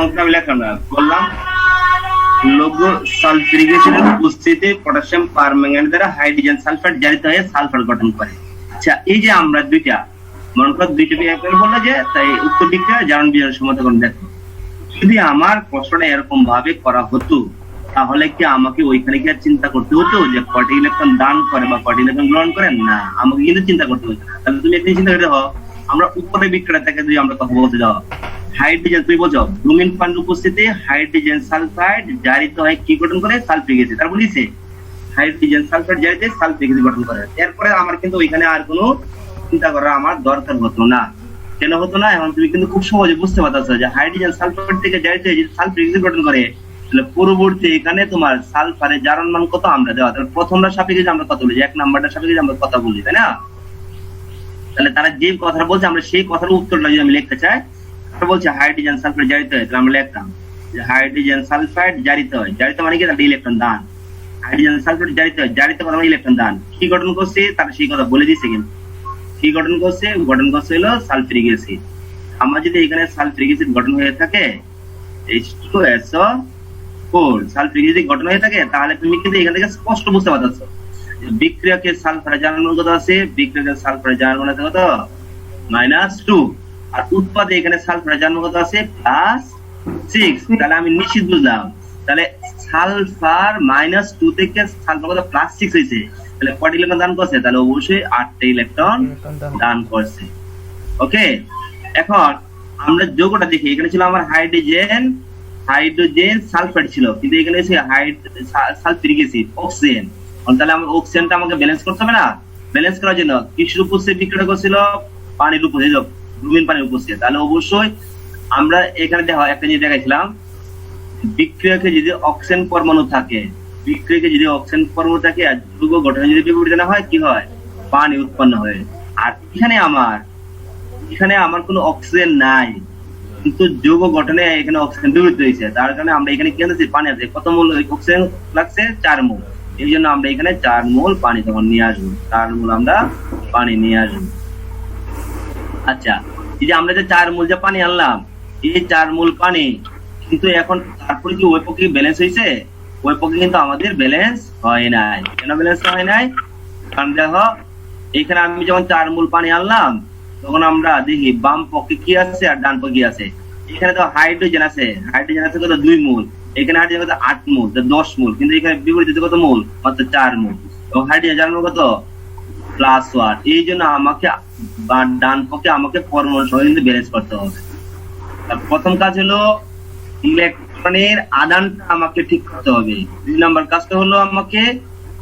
অঙ্কটা আমি লেখলাম না, বললাম লঘু সালফিউরিক অ্যাসিডের উপস্থিতিতে পটাশিয়াম পারম্যাঙ্গানেট দ্বারা হাইড্রোজেন সালফাইড জারিত হয়ে সালফার গঠন করে। আচ্ছা, এই যে আমরা দুইটা মনে করো দুইটা বিক্রিয়া বললো যে, তাই উক্ত বিক্রিয়া জারণ বিজারণ সমীকরণ দেখো। যদি আমার প্রশ্নটা এরকম ভাবে করা হতো তাহলে কি আমাকে ওইখানে কি আর চিন্তা করতে হতো যে কটি ইলেকট্রন দান করে বা কটি ইলেকট্রন গ্রহণ করে? না, আমাকে কিন্তু চিন্তা করতে হতো না। তাহলে তুমি একদিন চিন্তা করে দেখো, আমরা উপরে বিক্রিয়া থেকে যদি আমরা কথা বলতে যাও, হাইড্রোজেন তুমি বলছো ব্রোমিন পানির উপস্থিতি হাইড্রোজেন সালফাইড জারিত হয় কি গঠন করে? Sulphuric acid. তার বলিছে হাইড্রোজেন সালফাইড জারিত সালফিউরিক অ্যাসিড গঠন করে। এরপরে আমার কিন্তু ওইখানে আর কোনো চিন্তা করার আমার দরকার হতো না। কেন হতো না? এখন তুমি কিন্তু খুব সহজে বুঝতে পারছো যে হাইড্রোজেন সালফাইড থেকে জারিত হয়ে যদি সালফিউরিক অ্যাসিড গঠন করে, তাহলে পরবর্তী এখানে তোমার সালফারের জারণ মান কত আমরা দেওয়া। তাহলে প্রথমটা সাপেক্ষে আমরা কথা বলি, এক নাম্বারটা সাপেক্ষে আমরা কথা বলি, তাই না? তাহলে তারা যে কথাটা বলছে আমরা সেই কথার উত্তরটা যদি আমি লিখতে চাই, বলছে হাইড্রোজেন সালফাইড জারিত হয়, তাহলে আমরা লিখতাম যে হাইড্রোজেন সালফাইড জারিত হয়। জারিত মানে কি? তাহলে ইলেকট্রন দান। হাইড্রোজেন সালফাইড জারিত হয়, জারিত মানে ইলেকট্রন দান। কি গঠন করছে তারা সেই কথা বলে দিচ্ছে। কিন্তু কি গঠন করছে? গঠন করছে হলো সালফিউরিক অ্যাসিড। আমরা যদি এখানে সালফিউরিক অ্যাসিড গঠন হয়ে থাকে H2SO4 সালফিউরিক অ্যাসিড গঠন হয়ে থাকে, তাহলে তুমি কিন্তু এখান থেকে স্পষ্ট বুঝতে পারছো বিক্রিয়াকে সালফারের জারণ মান কত আছে? বিক্রিয়াকে সালফারের জারণ মান আছে কত? -2। আর উৎপাদে এখানে সালফারের জারণ মান কত আছে? +6। তাহলে আমি নিশ্চিত বুঝলাম, তাহলে সালফার -2 থেকে সালফার কত? +6 হয়েছে। তাহলে কত ইলেকট্রন দান করছে? তাহলে অবশ্যই 8টা ইলেকট্রন দান করছে। ওকে, এখন আমরা যৌগটা দেখি। এখানে ছিল আমার হাইড্রোজেন সালফাইড ছিল, কিন্তু এখানে এসে সালফিউরিক অ্যাসিড অক্সিজেন। তাহলে আমার অক্সিজেনটা আমাকে ব্যালেন্স করতে হবে না? ব্যালেন্স করার জন্য কিসের উপস্থিতি বিক্রিয়া করছিল? পানির উপস্থিতি, ব্রোমিন পানির উপস্থিতি। তাহলে অবশ্যই আমরা এখানে দেখো একটা জিনিস দেখাইছিলাম, বিক্রিয়াকে যদি অক্সিজেন পরমাণু থাকে, বিক্রিয়াকে যদি অক্সিজেন পরমাণু থাকে আর যৌগ গঠনে যদি বিপরীত হয়, কি হয়? পানি উৎপন্ন হয়। আর এখানে আমার কোনো অক্সিজেন নাই, কিন্তু যৌগ গঠনে এখানে অক্সিজেন বিপরীত হয়েছে। তার কারণে আমরা এখানে কি আছে? পানি আছে। কত মোল অক্সিজেন লাগছে? 4 মোল। এই জন্য আমরা এখানে 4 মোল পানি তখন নিয়ে আসবো, 4 মোল আমরা পানি নিয়ে আসবো। আচ্ছা, এই যে আমরা যে 4 মোল যে পানি আনলাম, এই 4 মোল পানি কিন্তু এখন তারপরে কি ওই পক্ষে ব্যালেন্স হয়েছে? ওই পক্ষে কিন্তু আমাদের ব্যালেন্স হয় নাই। কেন ব্যালেন্স হয় নাই? কারণ দেখো এখানে আমি যখন 4 মোল পানি আনলাম, তখন আমরা দেখি বাম পক্ষে কি আছে আর ডান পক্ষে কি আছে। এখানে তো হাইড্রোজেন আছে, হাইড্রোজেন আছে কত? 2 মোল। এখানে হাইড্রোজেন কত? 8 মোল, 10 মোল। কিন্তু এখানে বিপরীতে কত মোল? মাত্র 4 মোল। এবং হাইড্রোজেন জানবো কত? +1। এই জন্য আমাকে ডান পক্ষে আমাকে পরমাণুর সঙ্গে কিন্তু ব্যালেন্স করতে হবে। প্রথম কাজ হলো ইলেকট্রনের আদানটা আমাকে ঠিক করতে হবে। 2 নাম্বার কাজটা হলো আমাকে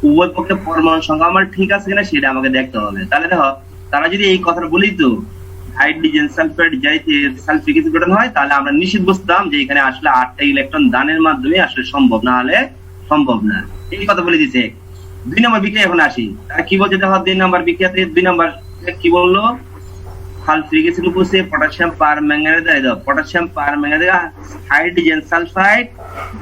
উভয় পক্ষে পরমাণুর সংখ্যা আমার ঠিক আছে কিনা সেটা আমাকে দেখতে হবে। তাহলে দেখো তারা যদি এই কথাটা বলি তো হাইড্রোজেন সালফাইড জারিত সালফিউরিক অ্যাসিড গঠন হয়, তাহলে আমরা নিশ্চিত বুঝতাম যে এখানে আসলে 8টা ইলেকট্রন দানের মাধ্যমে আসলে সম্ভব, না হলে সম্ভব না। এই কথা বলে দিছে। 2 নম্বর বিক্রিয়া এখন আসি। তারা কি বলছে দেখো, 2 নম্বর বিক্রিয়াতে 2 নম্বর কি বললো? সালফিউরিক অ্যাসিড উপস্থিত পটাশিয়াম পারম্যাঙ্গানেট দ্বারা পটাশিয়াম পারম্যাঙ্গানেট দ্বারা হাইড্রোজেন সালফাইড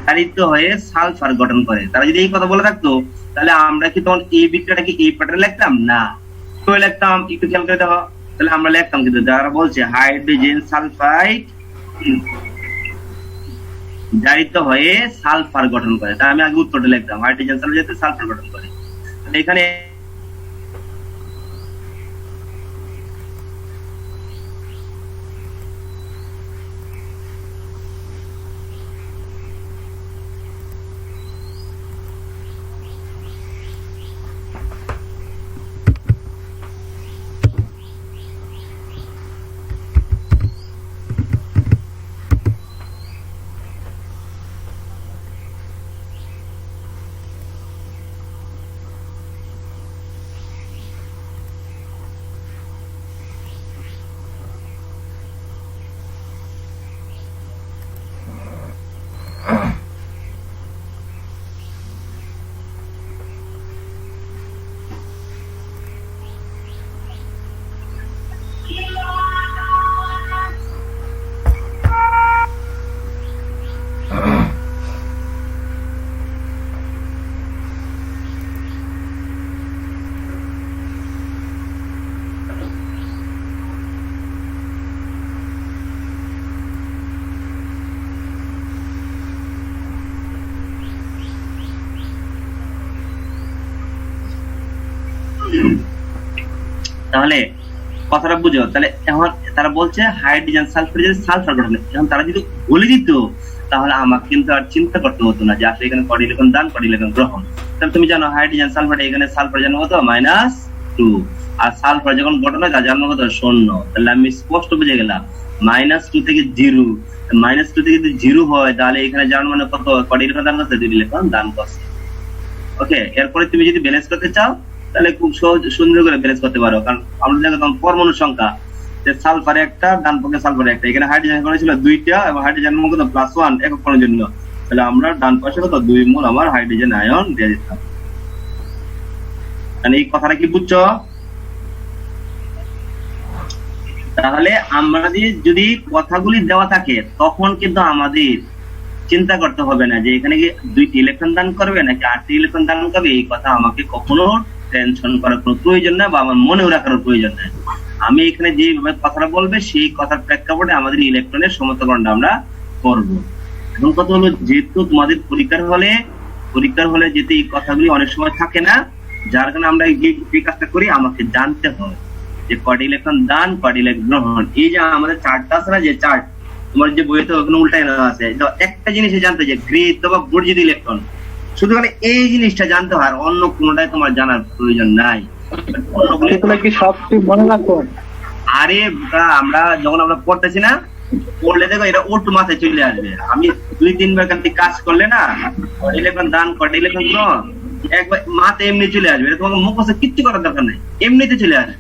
জারিত হয়ে সালফার গঠন করে। তারা যদি এই কথা বলে থাকতো, তাহলে আমরা কি তখন এই বিক্রিয়াটাকে এই প্যাটার্নে লিখতাম? না, তো লিখতাম একটু খেয়াল করে দেখো। তাহলে আমরা লিখতাম কিন্তু যারা বলছে হাইড্রোজেন সালফাইড জারিত হয়ে সালফার গঠন করে, তাই আমি আগে উত্তরটা লিখতাম হাইড্রোজেন সালফাইড জারিত সালফার গঠন করে। এখানে তাহলে কথাটা বুঝো, তাহলে এখন তারা বলছে হাইড্রোজেন সালফার যদি সালফার গঠন, এখন তারা যদি বলে দিত তাহলে আমাকে কিন্তু আর চিন্তা করতে হতো না যে আসলে এখানে কটি ইলেকট্রন দান কটি ইলেকট্রন গ্রহণ। তাহলে তুমি জানো হাইড্রোজেন সালফার, এখানে সালফার জন্ম কত -2, আর সালফার যখন গঠন হয় তার জন্ম কত 0। তাহলে আমি স্পষ্ট বুঝে গেলাম -2 থেকে 0, -2 থেকে যদি 0 হয় তাহলে এখানে জন্ম মানে কত কটি ইলেকট্রন দান করছে, 2 ইলেকট্রন দান করছে। ওকে, এরপরে তুমি যদি ব্যালেন্স করতে চাও তাহলে খুব সহজ সুন্দর করে ব্যালেন্স করতে পারো, কারণ আমরা দেখলাম পরমাণু সংখ্যা যে সালফার একটা, ডান পক্ষে সালফার একটা, এখানে হাইড্রোজেন কণা ছিল 2টা এবং হাইড্রোজেন মূল কত +1 একক কণার জন্য, তাহলে আমরা ডান পাশে কত 2 মোল আমার হাইড্রোজেন আয়ন দিয়ে দিতাম। মানে এই কথাটা কি বুঝছো? তাহলে আমাদের যদি কথাগুলি দেওয়া থাকে তখন কিন্তু আমাদের চিন্তা করতে হবে না যে এখানে কি 2টি ইলেকট্রন দান করবে নাকি 8টি ইলেকট্রন দান করবে, এই কথা আমাকে কখনো টেনশন করার কোনো প্রয়োজন নাই বা আমার মনে রাখার প্রয়োজন নাই। আমি এখানে যেভাবে কথাটা বলবে সেই কথার প্রেক্ষাপটে আমাদের ইলেকট্রনের সমতাকরণটা আমরা করব। এখন কথা হলো, যেহেতু তোমাদের পরীক্ষার হলে যেহেতু এই কথাগুলি অনেক সময় থাকে না, যার কারণে আমরা এই কাজটা করি, আমাকে জানতে হয় যে কটি ইলেকট্রন দান কটি ইলেকট্রন গ্রহণ। এই যে আমাদের চার্টটা আছে না, যে চার্ট তোমার যে বইতে ওখানে উল্টাই আছে, একটা জিনিসই জানতে যে গৃহীত বা বর্জিত ইলেকট্রন, শুধু মানে এই জিনিসটা জানতে হয়, আর অন্য কোনোটাই তোমার জানার প্রয়োজন নাই। কি সবটি মনে রাখো? আরে আমরা যখন আমরা পড়তেছি না, পড়লে দেখো এটা ওট মাথায় চলে আসবে। আমি 2-3 বার কাজ করলে না, কটি ইলেকট্রন দান কটি ইলেকট্রন গ্রহণ একবার মাথায় এমনি চলে আসবে, এটা তোমাকে মুখস্থ কিচ্ছু করার দরকার নেই, এমনিতে চলে আসবে।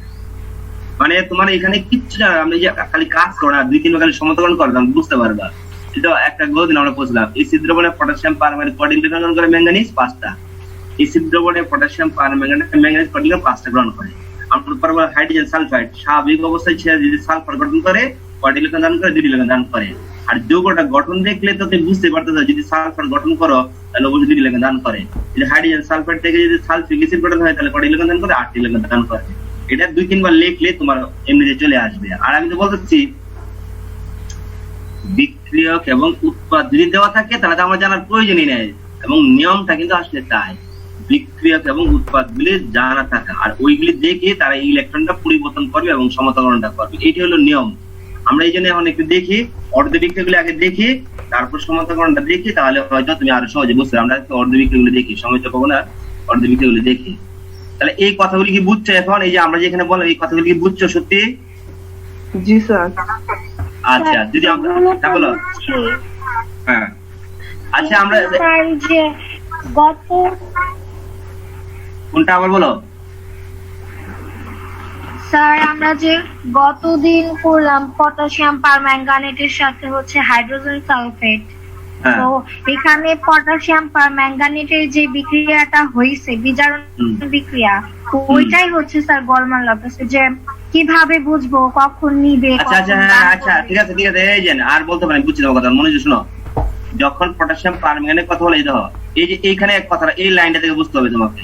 মানে তোমার এখানে কিচ্ছু জানা, আমি যে খালি কাজ করো না, 2-3 বার খালি সমতকরণ করতাম, বুঝতে পারবা। এটা একটা গতদিন আমরা পড়ছিলাম, এসিড দ্রবণে পটাশিয়াম পারম্যাঙ্গানেট কটি ইলেকট্রন গ্রহণ করে, ম্যাঙ্গানিজ 5টা। এসিড দ্রবণে পটাশিয়াম পারম্যাঙ্গানেট ম্যাঙ্গানিজ কটি ইলেকট্রন 5টা গ্রহণ করে। আমরা পড়ব হাইড্রোজেন সালফাইড স্বাভাবিক অবস্থায় ছেড়ে যদি সালফার গঠন করে কটি ইলেকট্রন দান করে, 2 ইলেকট্রন দান করে। আর যৌগটা গঠন দেখলে তো তুমি বুঝতে পারতেছো, যদি সালফার গঠন করো তাহলে অবশ্যই 2 ইলেকট্রন দান করে। যদি হাইড্রোজেন সালফাইড থেকে যদি সালফিক অ্যাসিড গঠন হয় তাহলে কটি ইলেকট্রন দান করে, 8 ইলেকট্রন দান করে। এটা 2-3 বার লিখলে তোমার এমনিতে চলে আসবে। আর আমি তো বলতেছি বিক্রিয়ক এবং উৎপাদ যদি দেওয়া থাকে তাহলে আমার জানার প্রয়োজনই নেই, এবং নিয়মটা কিন্তু আসলে তাই, বিক্রিয়ক এবং উৎপাদ গুলি জানা থাকা, আর ওইগুলি দেখে তারা ইলেকট্রনটা পরিবর্তন করবে এবং সমতাকরণটা করবে, এটি হলো নিয়ম। আমরা এই জন্য এখন একটু দেখি অর্ধবিক্রিয়কগুলি আগে দেখি, তারপর সমতাকরণটা দেখি, তাহলে হয়তো তুমি আরো সহজে বুঝতে। আমরা অর্ধবিক্রিয়কগুলি দেখি, সময় তো পাবো না, অর্ধবিক্রিয়কগুলি দেখি। তাহলে এই কথাগুলি কি বুঝছো এখন? এই যে আমরা যেখানে বললাম এই কথাগুলি কি বুঝছো সত্যি? জি স্যার। আচ্ছা, যদি আমরা বলো, হ্যাঁ আচ্ছা, আমরা যে গত কোনটা আবার বলো স্যার, আমরা যে গতদিন করলাম পটাশিয়াম পারম্যাঙ্গানেটের সাথে হচ্ছে হাইড্রোজেন সালফেট, তো এখানে পটাশিয়াম পারম্যাঙ্গানেটের যে বিক্রিয়াটা হয়েছে, বিজারণ বিক্রিয়া, ওইটাই হচ্ছে স্যার গোলমাল লাগতেছে যে কিভাবে বুঝবো কখন নিবে। আচ্ছা আচ্ছা, হ্যাঁ আচ্ছা, ঠিক আছে ঠিক আছে, এই যে আর বলতে পারেন, বুঝছি তোমার কথা, মনোযোগ শোনো। যখন পটাশিয়াম পারম্যাঙ্গানেটের কথা বলে, দেখো এই যে এইখানে এক কথাটা, এই লাইনটা থেকে বুঝতে হবে তোমাকে,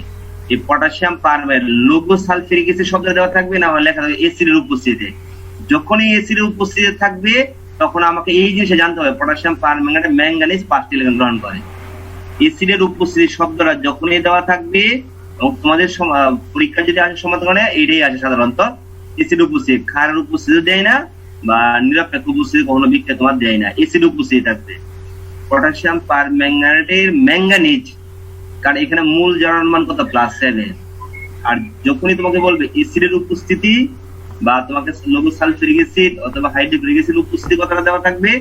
এই পটাশিয়াম পারম্যাঙ্গানেট লঘু সালফিউরিক অ্যাসিড শব্দ দেওয়া থাকবে না, লেখা থাকবে এসিডের উপস্থিতিতে। যখনই এসিডের উপস্থিতিতে থাকবে তখন আমাকে এই জিনিসটা জানতে হবে, পটাশিয়াম পারম্যাঙ্গানেট ম্যাঙ্গানিজ 5টি ইলেকট্রন গ্রহণ করে। এসিডের উপস্থিতি শব্দটা যখনই দেওয়া থাকবে, এবং তোমাদের পরীক্ষা যদি আসে সমাধানে এইটাই আছে সাধারণত, এসিড উপস্থিতি, ক্ষারের উপস্থিতি দেয় না, বা নিরপেক্ষ উপস্থিতি কখনো বিক্রিয়া তোমার দেয় না, এসিড উপস্থিতি থাকবে। পটাশিয়াম পারম্যাঙ্গানেটের ম্যাঙ্গানিজ, কারণ এখানে মূল জারণ মান কত +7, আর যখনই তোমাকে বলবে এসিডের উপস্থিতি বা তোমাকে লঘু সালফিউরিক অ্যাসিড অথবা হাইড্রোক্লোরিক অ্যাসিড উপস্থিতি কথাটা দেওয়া থাকবে,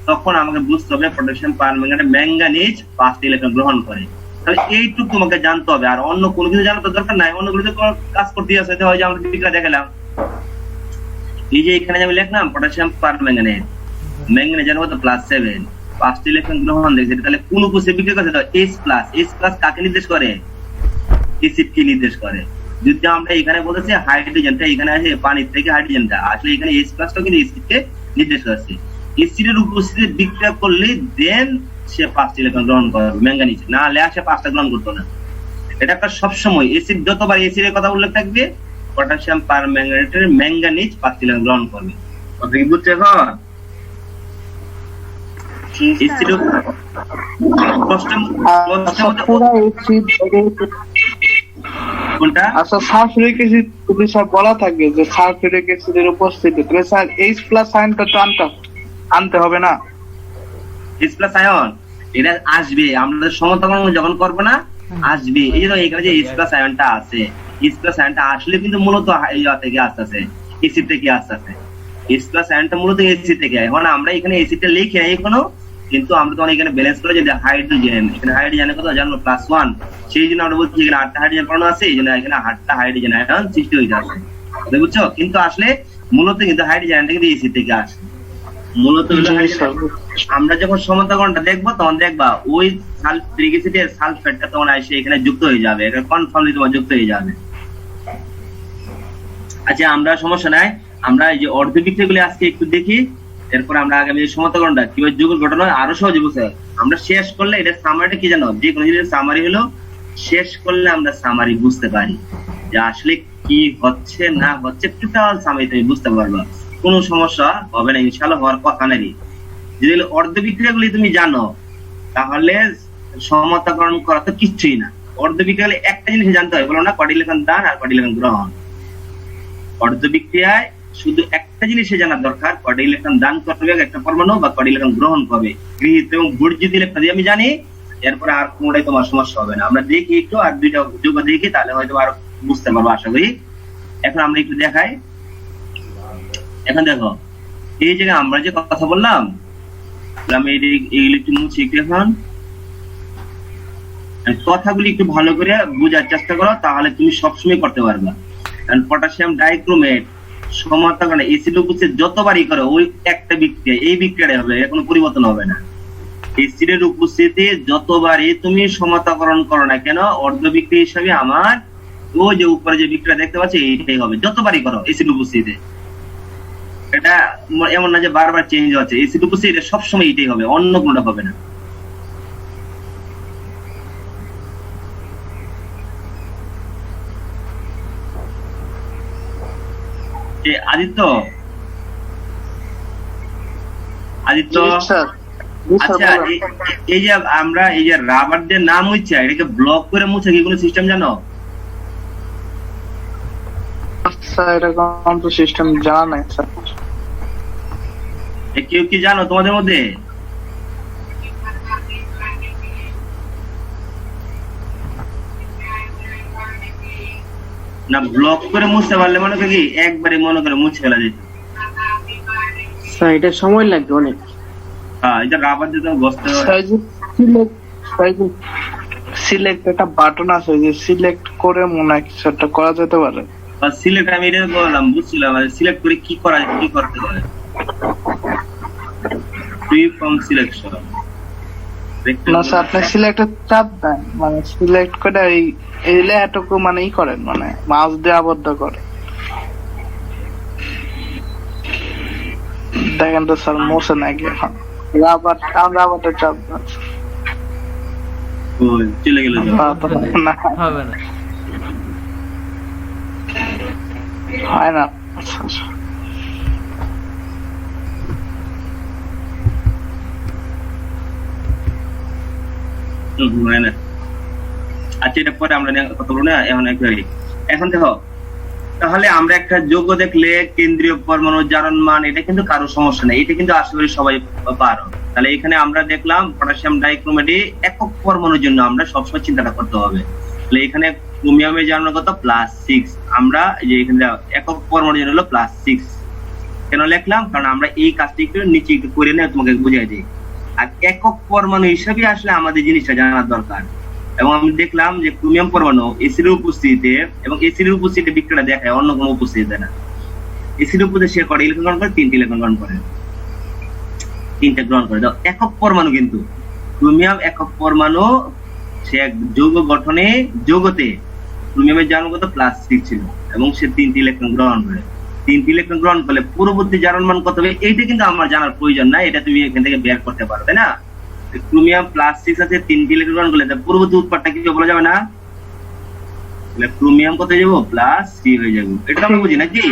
তখন আমাকে বুঝতে হবে পটাশিয়াম পারম্যাঙ্গানেট ম্যাঙ্গানিজ 5টি ইলেকট্রন গ্রহণ করে। তাহলে এইটুকু তোমাকে জানতে হবে, আর অন্য কোনো কিছু জানার তো দরকার নাই, অন্য কিছু কাজ করতে আছে। হয় যে আমরা বিক্রিয়া দেখালাম, এই যে এখানে আমি লিখলাম পটাশিয়াম পারম্যাঙ্গানেট ম্যাঙ্গানিজ জানো তো +7, 5টি ইলেকট্রন গ্রহণ দেখছে, তাহলে কোন উপস্থিতি বিক্রিয়া করছে? H+ কাকে নির্দেশ করে? এসিডকে নির্দেশ করে। যদি আমরা এখানে বলেছি হাইড্রোজেনটা, এখানে আছে পানির থেকে হাইড্রোজেনটা, আসলে এখানে H+টা কিন্তু এসিডকে নির্দেশ করছে। এসিডের উপস্থিতি বিক্রিয়া করলে দেন সে 5টি ইলেকট্রন গ্রহণ করবে ম্যাঙ্গানিজ, না হলে সে 5টা গ্রহণ করতো না। এটা একটা সবসময় এসিড যতবার এসিডের কথা উল্লেখ থাকবে, পটাশিয়াম পারম্যাঙ্গানেটের ম্যাঙ্গানিজ 5টি ইলেকট্রন গ্রহণ করবে। কথা কি বুঝছো এখন? এসিড কষ্ট কোনটা? আচ্ছা সালফিউরিক অ্যাসিড যদি সব বলা থাকে যে সালফিউরিক অ্যাসিডের উপস্থিতি, তাহলে স্যার H+ আয়নটা তো আনতে হবে না? H+ আয়ন এটা আসবে, আমরা সমতাকরণ যখন করবো না আসবে। এই যে এখানে যে H+ আয়নটা আছে, H+ আয়নটা আসলে কিন্তু মূলত থেকে আসতেছে, এসিড থেকে আসতেছে। H+ আয়নটা মূলত এসিড থেকে। এখন আমরা এখানে এসিডটা লিখে এখনো, কিন্তু আমরা তো এখানে ব্যালেন্স করে যদি হাইড্রোজেন, এখানে হাইড্রোজেনের কথা জানবো +1, সেই জন্য আমরা বলছি এখানে 8টা হাইড্রোজেন পরমাণু আছে, এই জন্য এখানে 8টা হাইড্রোজেন আয়ন সৃষ্টি হয়ে যাচ্ছে, বুঝছো? কিন্তু আসলে মূলত কিন্তু হাইড্রোজেন আয়নটা কিন্তু এসিড থেকে আসে মূলত। আমরা যখন সমতাকরণটা দেখবো তখন দেখবা ওই সালফিউরিক অ্যাসিডের সালফেটটা তখন এসে এখানে যুক্ত হয়ে যাবে, এটা কনফার্মলি তোমার যুক্ত হয়ে যাবে। আচ্ছা আমরা সমস্যা নাই, আমরা এই যে অর্ধবৃত্তগুলি আজকে একটু দেখি, এরপর আমরা আগামী সমতাকরণটা কিভাবে যৌগের গঠন হয় আরো সহজে বুঝতে। আমরা শেষ করলে এটা সামারিটা কি জানো, যে কোনো জিনিসের সামারি হলো শেষ করলে আমরা সামারি বুঝতে পারি যে আসলে কি হচ্ছে না হচ্ছে, টোটাল সামারি তুমি বুঝতে পারবা, কোনো সমস্যা হবে না ইনশাআল্লাহ, হওয়ার কথা নেই। যদি অর্ধবিক্রিয়াগুলি তুমি জানো তাহলে সমতাকরণ করা তো কিচ্ছুই না। অর্ধবিক্রিয়া একটা জিনিস জানতে হয়, বলো না, কটি লেখন দান আর কটি লেখন গ্রহণ। অর্ধবিক্রিয়ায় শুধু একটা জিনিসে জানা দরকার, কটি লেখন দান করবে একটা পরমাণু বা কটি লেখন গ্রহণ করবে, গৃহীত এবং বর্জিত লেখা দিয়ে আমি জানি, এরপরে আর কোনোটাই তোমার সমস্যা হবে না। আমরা দেখি একটু আর দুইটা যোগ দেখি, তাহলে হয়তো আর বুঝতে পারবো আশা করি। এখন আমরা একটু দেখাই। এখন দেখো এই জায়গায় আমরা যে কথা বললাম, আমি এইগুলো একটু মুছি একটু। এখন কথাগুলি একটু ভালো করে বোঝার চেষ্টা করো, তাহলে তুমি সবসময় করতে পারবা। কারণ পটাশিয়াম ডাইক্রোমেট সমতাকরণ এসিড উপস্থিত যতবারই করো ওই একটা বিক্রিয়া, এই বিক্রিয়াটাই হবে, এর কোনো পরিবর্তন হবে না। এসিডের উপস্থিতি যতবারই তুমি সমতাকরণ করো না কেন, অর্ধবিক্রিয়া হিসাবে আমার ওই যে উপরে যে বিক্রিয়া দেখতে পাচ্ছি এইটাই হবে, যতবারই করো এসিড উপস্থিতি। এটা এমন না যে বারবার চেঞ্জ হচ্ছে, এসিড উপস্থিতি এটা সবসময় এটাই হবে, অন্য কোনটা হবে না। আদিত্য আচ্ছা, এই যে আমরা এই যে রাবার দিয়ে নাম মুছা, এটাকে ব্লক করে মুছা কি কোনো সিস্টেম জানো? স্যার এরকম তো সিস্টেম জানা নাই স্যার। কেউ কি জানো তোমাদের মধ্যে? না ব্লক করে মুছতে পারলে মনে করি একবারে মনে করে মুছে ফেলা যেত। স্যার এটা সময় লাগবে অনেক। হ্যাঁ এটা রাবার দিয়ে বসতে সিলেক্ট একটা বাটন আছে, যে সিলেক্ট করে মনে হয় কিছু একটা করা যেতে পারে। সিলেক্ট আমি এটা বললাম, বুঝছিলাম সিলেক্ট করে কি করা যায়, কি করতে পারে। ফ্রি ফর্ম সিলেকশন না স্যার, আপনি সিলেক্টে চাপ দেন, মানে সিলেক্ট করে এই লেখাটুকু মানে ই করেন, মানে মাউস দিয়ে আবদ্ধ করে দেখেন তো স্যার, মোশন আগে এখন রাবারটা চাপ দেন। চলে গেল না হবে না, হয় না। আচ্ছা এটা পরে আমরা কথা বলবো না, এখন দেখো তাহলে আমরা একটা যৌগ দেখলে কেন্দ্রীয় পরমাণু জারণ মান, এটা কিন্তু কারো সমস্যা নেই, এটা কিন্তু আশা করি সবাই পারো। তাহলে এখানে আমরা দেখলাম পটাশিয়াম ডাইক্রোমেটে একক পরমাণুর জন্য আমরা সবসময় চিন্তাটা করতে হবে। তাহলে এখানে ক্রোমিয়ামের জারণ কত +6, আমরা যে এখানে একক পরমাণুর জন্য হলো +6 কেন লিখলাম, কারণ আমরা এই কাজটি একটু নিচে একটু করে নিয়ে তোমাকে বুঝিয়ে দিই। আর একক পরমাণু হিসাবে আসলে আমাদের জিনিসটা জানার দরকার। এবং আমি দেখলাম যে ক্রোমিয়াম পরমাণু এসিডের উপস্থিতিতে, এবং এসিডের উপস্থিতিতে বিক্রিয়া দেখায়, অন্য কোনো উপস্থিতিতে না। এসিডের উপস্থিতি সে করে ইলেকট্রন গ্রহণ করে, 3টি ইলেকট্রন গ্রহণ করে, 3টা গ্রহণ করে। একক পরমাণু কিন্তু ক্রোমিয়াম একক পরমাণু, সে এক যৌগ গঠনে যৌগতে ক্রোমিয়ামের জারণগত +6 ছিল এবং সে 3টি ইলেকট্রন গ্রহণ করে। 3টি ইলেকট্রন গ্রহণ করলে পূর্ববর্তী জারণ মান কত হবে এইটা কিন্তু আমার জানার প্রয়োজন নাই, এটা তুমি এখান থেকে বের করতে পারো, তাই না? ক্রোমিয়াম +6 আছে, 3টি ইলেকট্রন গ্রহণ করলে পূর্ববর্তী উৎপাদটা কি বলা যাবে না? তাহলে ক্রোমিয়াম কত যাব +3 হয়ে যাবে। এটা আমরা বুঝি নাকি?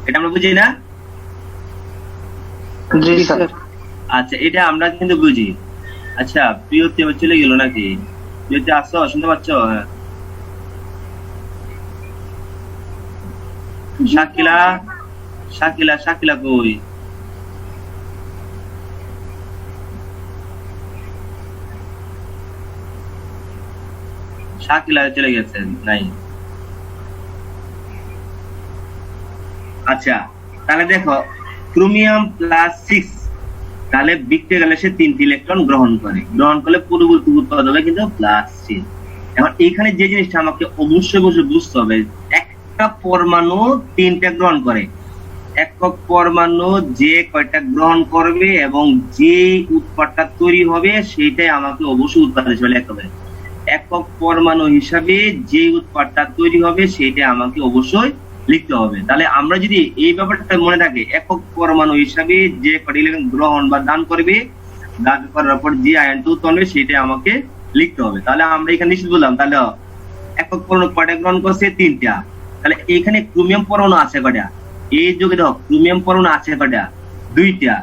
এটা আমরা বুঝি না? জি স্যার। আচ্ছা এটা আমরা কিন্তু বুঝি। আচ্ছা প্রিয়তি চলে গেল নাকি? যেতে আসো, শুনতে পাচ্ছ? হ্যাঁ। শাকিলা, শাকিলা, শাকিলা কই? শাকিলা চলে গেছেন, নাই। আচ্ছা, তাহলে দেখো ক্রোমিয়াম +6 তাহলে বিক্রিয়া গেলে সে 3টি ইলেকট্রন গ্রহণ করলে পরবর্তী উৎপাদ হবে কিন্তু +3। এখন এখানে যে জিনিসটা আমাকে অবশ্যই বুঝতে হবে, একটা পরমাণু 3টা গ্রহণ করে, একক পরমাণু যে কয়টা গ্রহণ করবে এবং যে উৎপাদটা তৈরি হবে সেটাই আমাকে অবশ্যই উৎপাদ হিসেবে লিখতে হবে। একক পরমাণু হিসাবে যে উৎপাদটা তৈরি হবে সেটাই আমাকে অবশ্যই লিখতে হবে। তাহলে আমরা যদি এই ব্যাপারটা মনে থাকে, একক পরমাণু হিসাবে যে কয়টা ইলেকট্রন গ্রহণ বা দান করবে, দান করার পর যে আয়নটা উৎপন্ন হবে সেটাই আমাকে লিখতে হবে। তাহলে আমরা এখানে নিশ্চিত বললাম, তাহলে একক পরমাণু কয়টা গ্রহণ করছে? 3টা। তাহলে এখানে ক্রোমিয়াম পরমাণু আছে কয়টা? এই যুগে দেখো ক্রোমিয়াম পরমাণু আছে কয়টা? 2টা।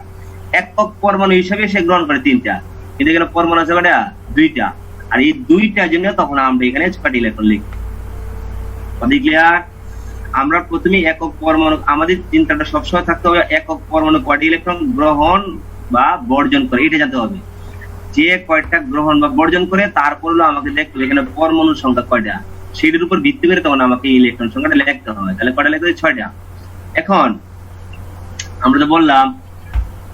একক পরমাণু হিসাবে সে গ্রহণ করে 3টা, কিন্তু এখানে পরমাণু আছে কয়টা? 2টা। আর এই 2টার জন্য তখন আমরা এখানে কয়টা ইলেকট্রন লিখব? ক্লিয়ার? আমরা প্রথমে একক পরমাণু, আমাদের চিন্তাটা সবসময় থাকতে হবে একক পরমাণু কয়টা ইলেকট্রন গ্রহণ বা বর্জন করে, এটা জানতে হবে। যে কয়টা গ্রহণ বা বর্জন করে তারপর আমাকে দেখতে হবে এখানে পরমাণুর সংখ্যা কয়টা, সেটার উপর ভিত্তি করে তখন আমাকে ইলেকট্রন সংখ্যাটা লিখতে হবে। তাহলে কয়টা লিখতে হবে? 6টা। এখন আমরা তো বললাম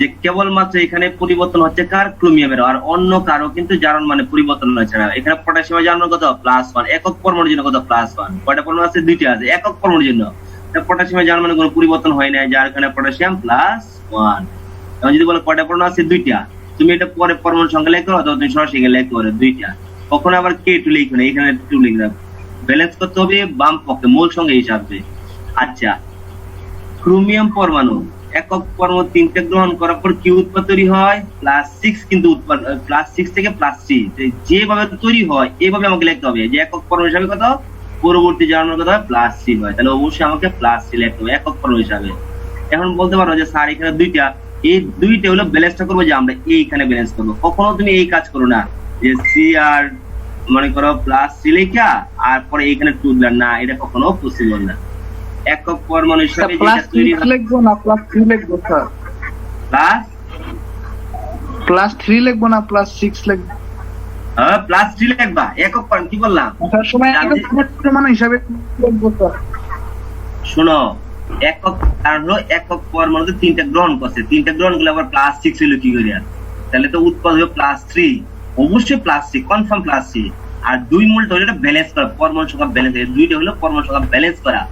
যে কেবলমাত্র এখানে পরিবর্তন হচ্ছে কার? ক্রোমিয়ামের, আর অন্য কারো কিন্তু জারণ মানে পরিবর্তন হচ্ছে না। এখানে পটাশিয়ামের জারণ কত? +1। একক পরমাণুর জন্য কত? +1। কয়টা পরমাণু আছে? 2টা আছে একক পরমাণুর জন্য। পটাশিয়ামের জারণ মানে কোনো পরিবর্তন হয় না, যার কারণে পটাশিয়াম +1। এখন যদি বলো কয়টা পরমাণু আছে? 2টা, তুমি এটা পরে পরমাণু সংখ্যা লিখতে পারো, তুমি সরাসরি লিখতে পারো 2টা। কখনো আবার K2 লিখবে না, এখানে 2 লিখবে। ব্যালেন্স করতে হবে বাম পক্ষে মূল সংখ্যা হিসাবে। আচ্ছা, ক্রোমিয়াম পরমাণু একক পরমাণু 3টা গ্রহণ করার পর কি উৎপাদ তৈরি হয়? +6, কিন্তু উৎপাদ +6 থেকে +3 যেভাবে তৈরি হয় এইভাবে আমাকে লিখতে হবে যে একক পরমাণু হিসাবে কত, পরবর্তী জারণের কত হয়? +3 হয়। তাহলে অবশ্যই আমাকে +3 লিখতে হবে একক পরমাণু হিসাবে। এখন বলতে পারো যে স্যার এখানে 2টা, এই 2টা হলো ব্যালেন্সটা করবো যে আমরা এইখানে ব্যালেন্স করবো। কখনো তুমি এই কাজ করো না যে CR মনে করো +3 লেখা আর পরে এইখানে 2 দিলাম না, এটা কখনো পসিবল না। একক পরমাণু হিসাবে যেটা তৈরি হয় লিখবো না +3 লিখবো স্যার? +3 লিখবো না +6 লিখবো? হ্যাঁ +3 লিখবা। একক পরমাণু কি বললাম? তার সময় একক পরমাণু হিসাবে লিখবো স্যার। শোনো, একক কারণ হলো একক পরমাণুতে 3টা গ্রহণ করছে, 3টা গ্রহণ করলে আবার +6 হলো কি করে? তাহলে তো উৎপাদ হবে +3, অবশ্যই +3, কনফার্ম +3। আর 2 মূলটা হলো এটা ব্যালেন্স করা, পরমাণু সংখ্যা ব্যালেন্স। 2টা হলো পরমাণু সংখ্যা ব্যালেন্স করা।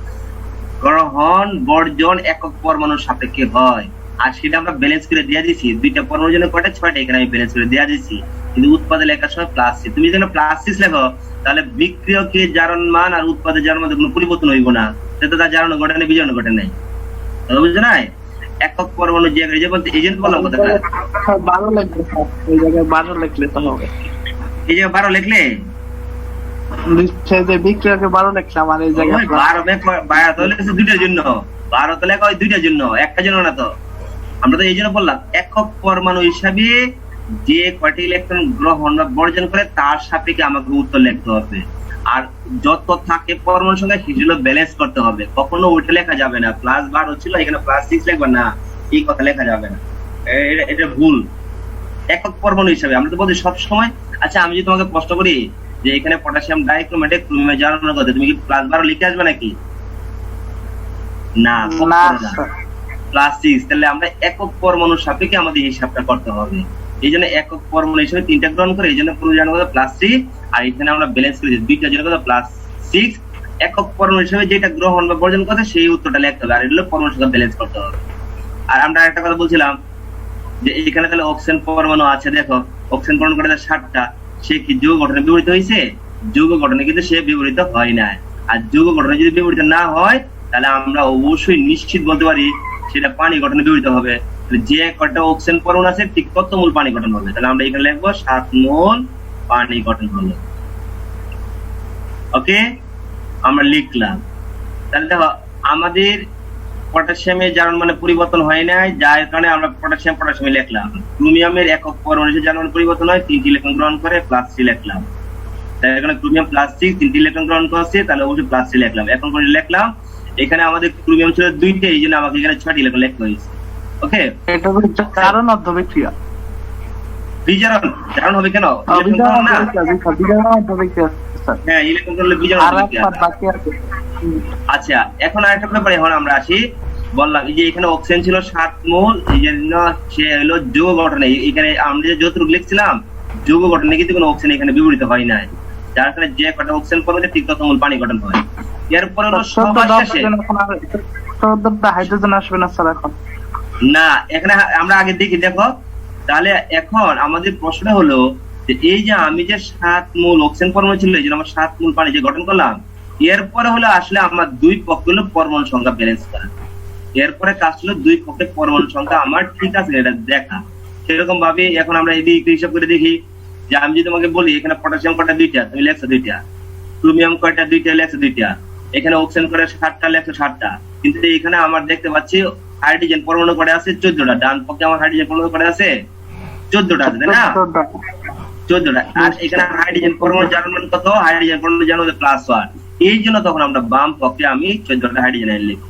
গ্রহণ বর্জন একক পরমাণুর সাপেক্ষে হয়, আর সেটা আমরা ব্যালেন্স করে দিয়ে দিছি। 2টা পরমাণুর জন্য কয়টা? 6টা, এখানে আমি ব্যালেন্স করে দিয়ে দিছি। কিন্তু উৎপাদে লেখার সময় +6, তুমি যেন +6 লেখো তাহলে বিক্রিয়কে জারণ মান আর উৎপাদের জারণ মধ্যে কোনো পরিবর্তন হইব না, সেটা তার জারণ ঘটে না, বিজারণ ঘটে নাই। বুঝছো না? একক পরমাণু যে বলতে এজেন্ট বললাম কথাটা 12 লিখবো স্যার, এই জায়গায় 12 লিখলে তো হবে। এই জায়গায় 12 লিখলে লিখছে যে বিক্রিয়াকে 12 লিখলাম, আর এই জায়গায় 12 তো লেখছে 2টার জন্য, 12 তো লেখা হয় 2টার জন্য, একটার জন্য না। তো আমরা তো এই জন্য বললাম একক পরমাণু হিসাবে যে কয়টি ইলেকট্রন গ্রহণ বা বর্জন করে তার সাপেক্ষে আমাকে উত্তর লিখতে হবে। আর যত থাকে পরমাণু সংখ্যা সেগুলো ব্যালেন্স করতে হবে, কখনো ওইটা লেখা যাবে না +12 ছিল এখানে +6 লিখবা না, এই কথা লেখা যাবে না, এটা ভুল। একক পরমাণু হিসাবে আমরা তো বলছি সব সময়। আচ্ছা, আমি যদি তোমাকে প্রশ্ন করি যে এখানে পটাশিয়াম ডাইক্রোমেটে ক্রোমিয়াম জারণের কথা, তুমি কি +12 লিখে আসবে নাকি? না, +6। তাহলে আমরা একক পরমাণুর সাপেক্ষে আমাদের হিসাবটা করতে হবে। এই জন্য একক পরমাণু হিসেবে 3টা গ্রহণ করে, এই জন্য পুরো জানা কথা +3, আর এখানে আমরা ব্যালেন্স করেছি 2টা জন্য কথা +6। একক পরমাণু হিসেবে যেটা গ্রহণ বা বর্জন কথা সেই উত্তরটা লিখতে হবে, আর এগুলো পরমাণুর সাথে ব্যালেন্স করতে হবে। আর আমরা একটা কথা বলছিলাম যে এখানে তাহলে অক্সিজেন পরমাণু আছে, দেখো অক্সিজেন পরমাণু করে 7টা, সে কি যৌগ গঠনে ব্যবহৃত হয়েছে? যৌগ গঠনে কিন্তু সে ব্যবহৃত হয় না। আর যৌগ গঠনে যদি ব্যবহৃত না হয় তাহলে আমরা অবশ্যই নিশ্চিত বলতে পারি সেটা পানি গঠনে ব্যবহৃত হবে। যে কয়টা অক্সিজেন পরমাণু আছে ঠিক কত মোল পানি গঠন হবে, তাহলে আমরা এখানে লিখবো 7 মোল পানি গঠন হলো। ওকে, আমরা লিখলাম। তাহলে দেখো আমাদের পটাশিয়ামের জারণ মানে পরিবর্তন হয় না, যার কারণে আমরা পটাশিয়াম লিখলাম। ক্রোমিয়ামের একক পরমাণু জারণ মানে পরিবর্তন হয়, 3টি ইলেকট্রন গ্রহণ করে +3 লিখলাম। তাই এখানে ক্রোমিয়াম +6 3টি ইলেকট্রন গ্রহণ করছে, তাহলে অবশ্যই +3 লিখলাম। এখন করে লিখলাম এখানে আমাদের ক্রোমিয়াম ছিল 2টা, এই জন্য আমাকে এখানে 6টি ইলেকট্রন লিখতে হয়েছে। ওকে, এটা হচ্ছে কারণ অর্ধবিক্রিয়া। বিজারণ হবে কেন? ইলেকট্রন গ্রহণ না, হ্যাঁ ইলেকট্রন গ্রহণ বিজারণ আর অর্ধবিক্রিয়া। একটা বাকি আছে। আচ্ছা, এখন আরেকটা ব্যাপারে এখন আমরা আসি। বললাম এই যে এখানে অক্সিজেন ছিল 7 মোল, এই জন্য সে হলো যৌগ গঠনে, এখানে আমরা যে যৌগটুকু লিখছিলাম যৌগ গঠনে কিন্তু কোনো অক্সিজেন এখানে বিবৃত হয় নাই, যার কারণে যে কটা অক্সিজেন পরমাণু ঠিক তত মোল পানি গঠন হয়। এরপরে হলো সবার শেষে হাইড্রোজেন আসবে না স্যার এখন? না, এখানে আমরা আগে দেখি, দেখো তাহলে এখন আমাদের প্রশ্ন হলো যে এই যে আমি যে 7 মোল অক্সিজেন পরমাণু ছিল, এই জন্য আমরা 7 মোল পানি যে গঠন করলাম, এরপরে হলো আসলে আমার দুই পক্ষে হলো পরমাণু সংখ্যা ব্যালেন্স করা। এরপরে কাজ হলো দুই পক্ষে পরমাণু সংখ্যা আমার ঠিক আছে এটা দেখা। সেরকম ভাবে এখন আমরা এদিকে হিসাব করে দেখি যে আমি যদি তোমাকে বলি এখানে পটাশিয়াম কয়টা 2টা, তুমি লেখছো 2টা, ক্রোমিয়াম কয়টা 2টা, লেখছো 2টা, এখানে অক্সিজেন কয়টা 7টা, লেখছো 7টা, কিন্তু এখানে আমার দেখতে পাচ্ছি হাইড্রোজেন পরমাণু কয়টা আছে 14টা। ডান পক্ষে আমার হাইড্রোজেন পরমাণু কয়টা আছে 14টা আছে, তাই না? 14টা। আর এখানে হাইড্রোজেন পরমাণু জানার মান কত? হাইড্রোজেন পরমাণু জানো +1। এই জন্য তখন আমরা বাম পক্ষে আমি 14টা হাইড্রোজেন লিখি,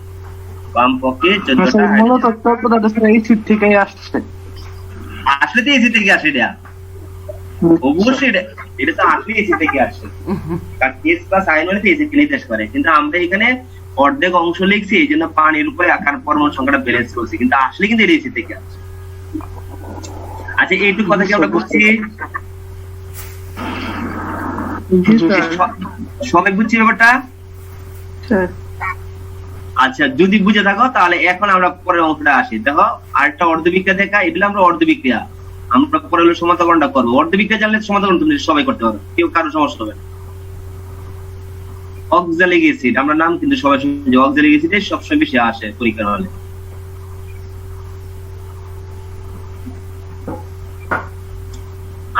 বাম পক্ষে 14টা মূলত হাইড্রোজেন। এই সিট থেকেই আসছে। আসলে তো এসি থেকে আসে এটা, অবশ্যই এটা তো আসলে এসি থেকে আসে, কারণ এস প্লাস আয়ন মানে এসি কে নির্দেশ করে। কিন্তু আমরা এখানে অর্ধেক অংশ লিখছি, এই জন্য পানির উপরে আকার পরমাণু সংখ্যাটা ব্যালেন্স করছি, কিন্তু আসলে কিন্তু এটা এসি থেকে আসে। আচ্ছা, এইটুকু কথা কি আমরা বুঝছি? সবাই বুঝছি ব্যাপারটা? আচ্ছা, যদি বুঝে থাকো তাহলে এখন আমরা পরের অংশটা আসি। দেখো আরেকটা অর্ধবিক্রিয়া দেখা, এগুলো আমরা অর্ধবিক্রিয়া, আমরা পরে হলো সমান্তরালটা করবো। অর্ধবিক্রিয়া জানলে সমান্তরাল তুমি সবাই করতে পারো, কেউ কারো সমস্যা হবে না। অক্সালিক অ্যাসিড, আমরা নাম কিন্তু সবাই শুনছি, অক্সালিক অ্যাসিড সবসময় বেশি আসে পরীক্ষার হলে।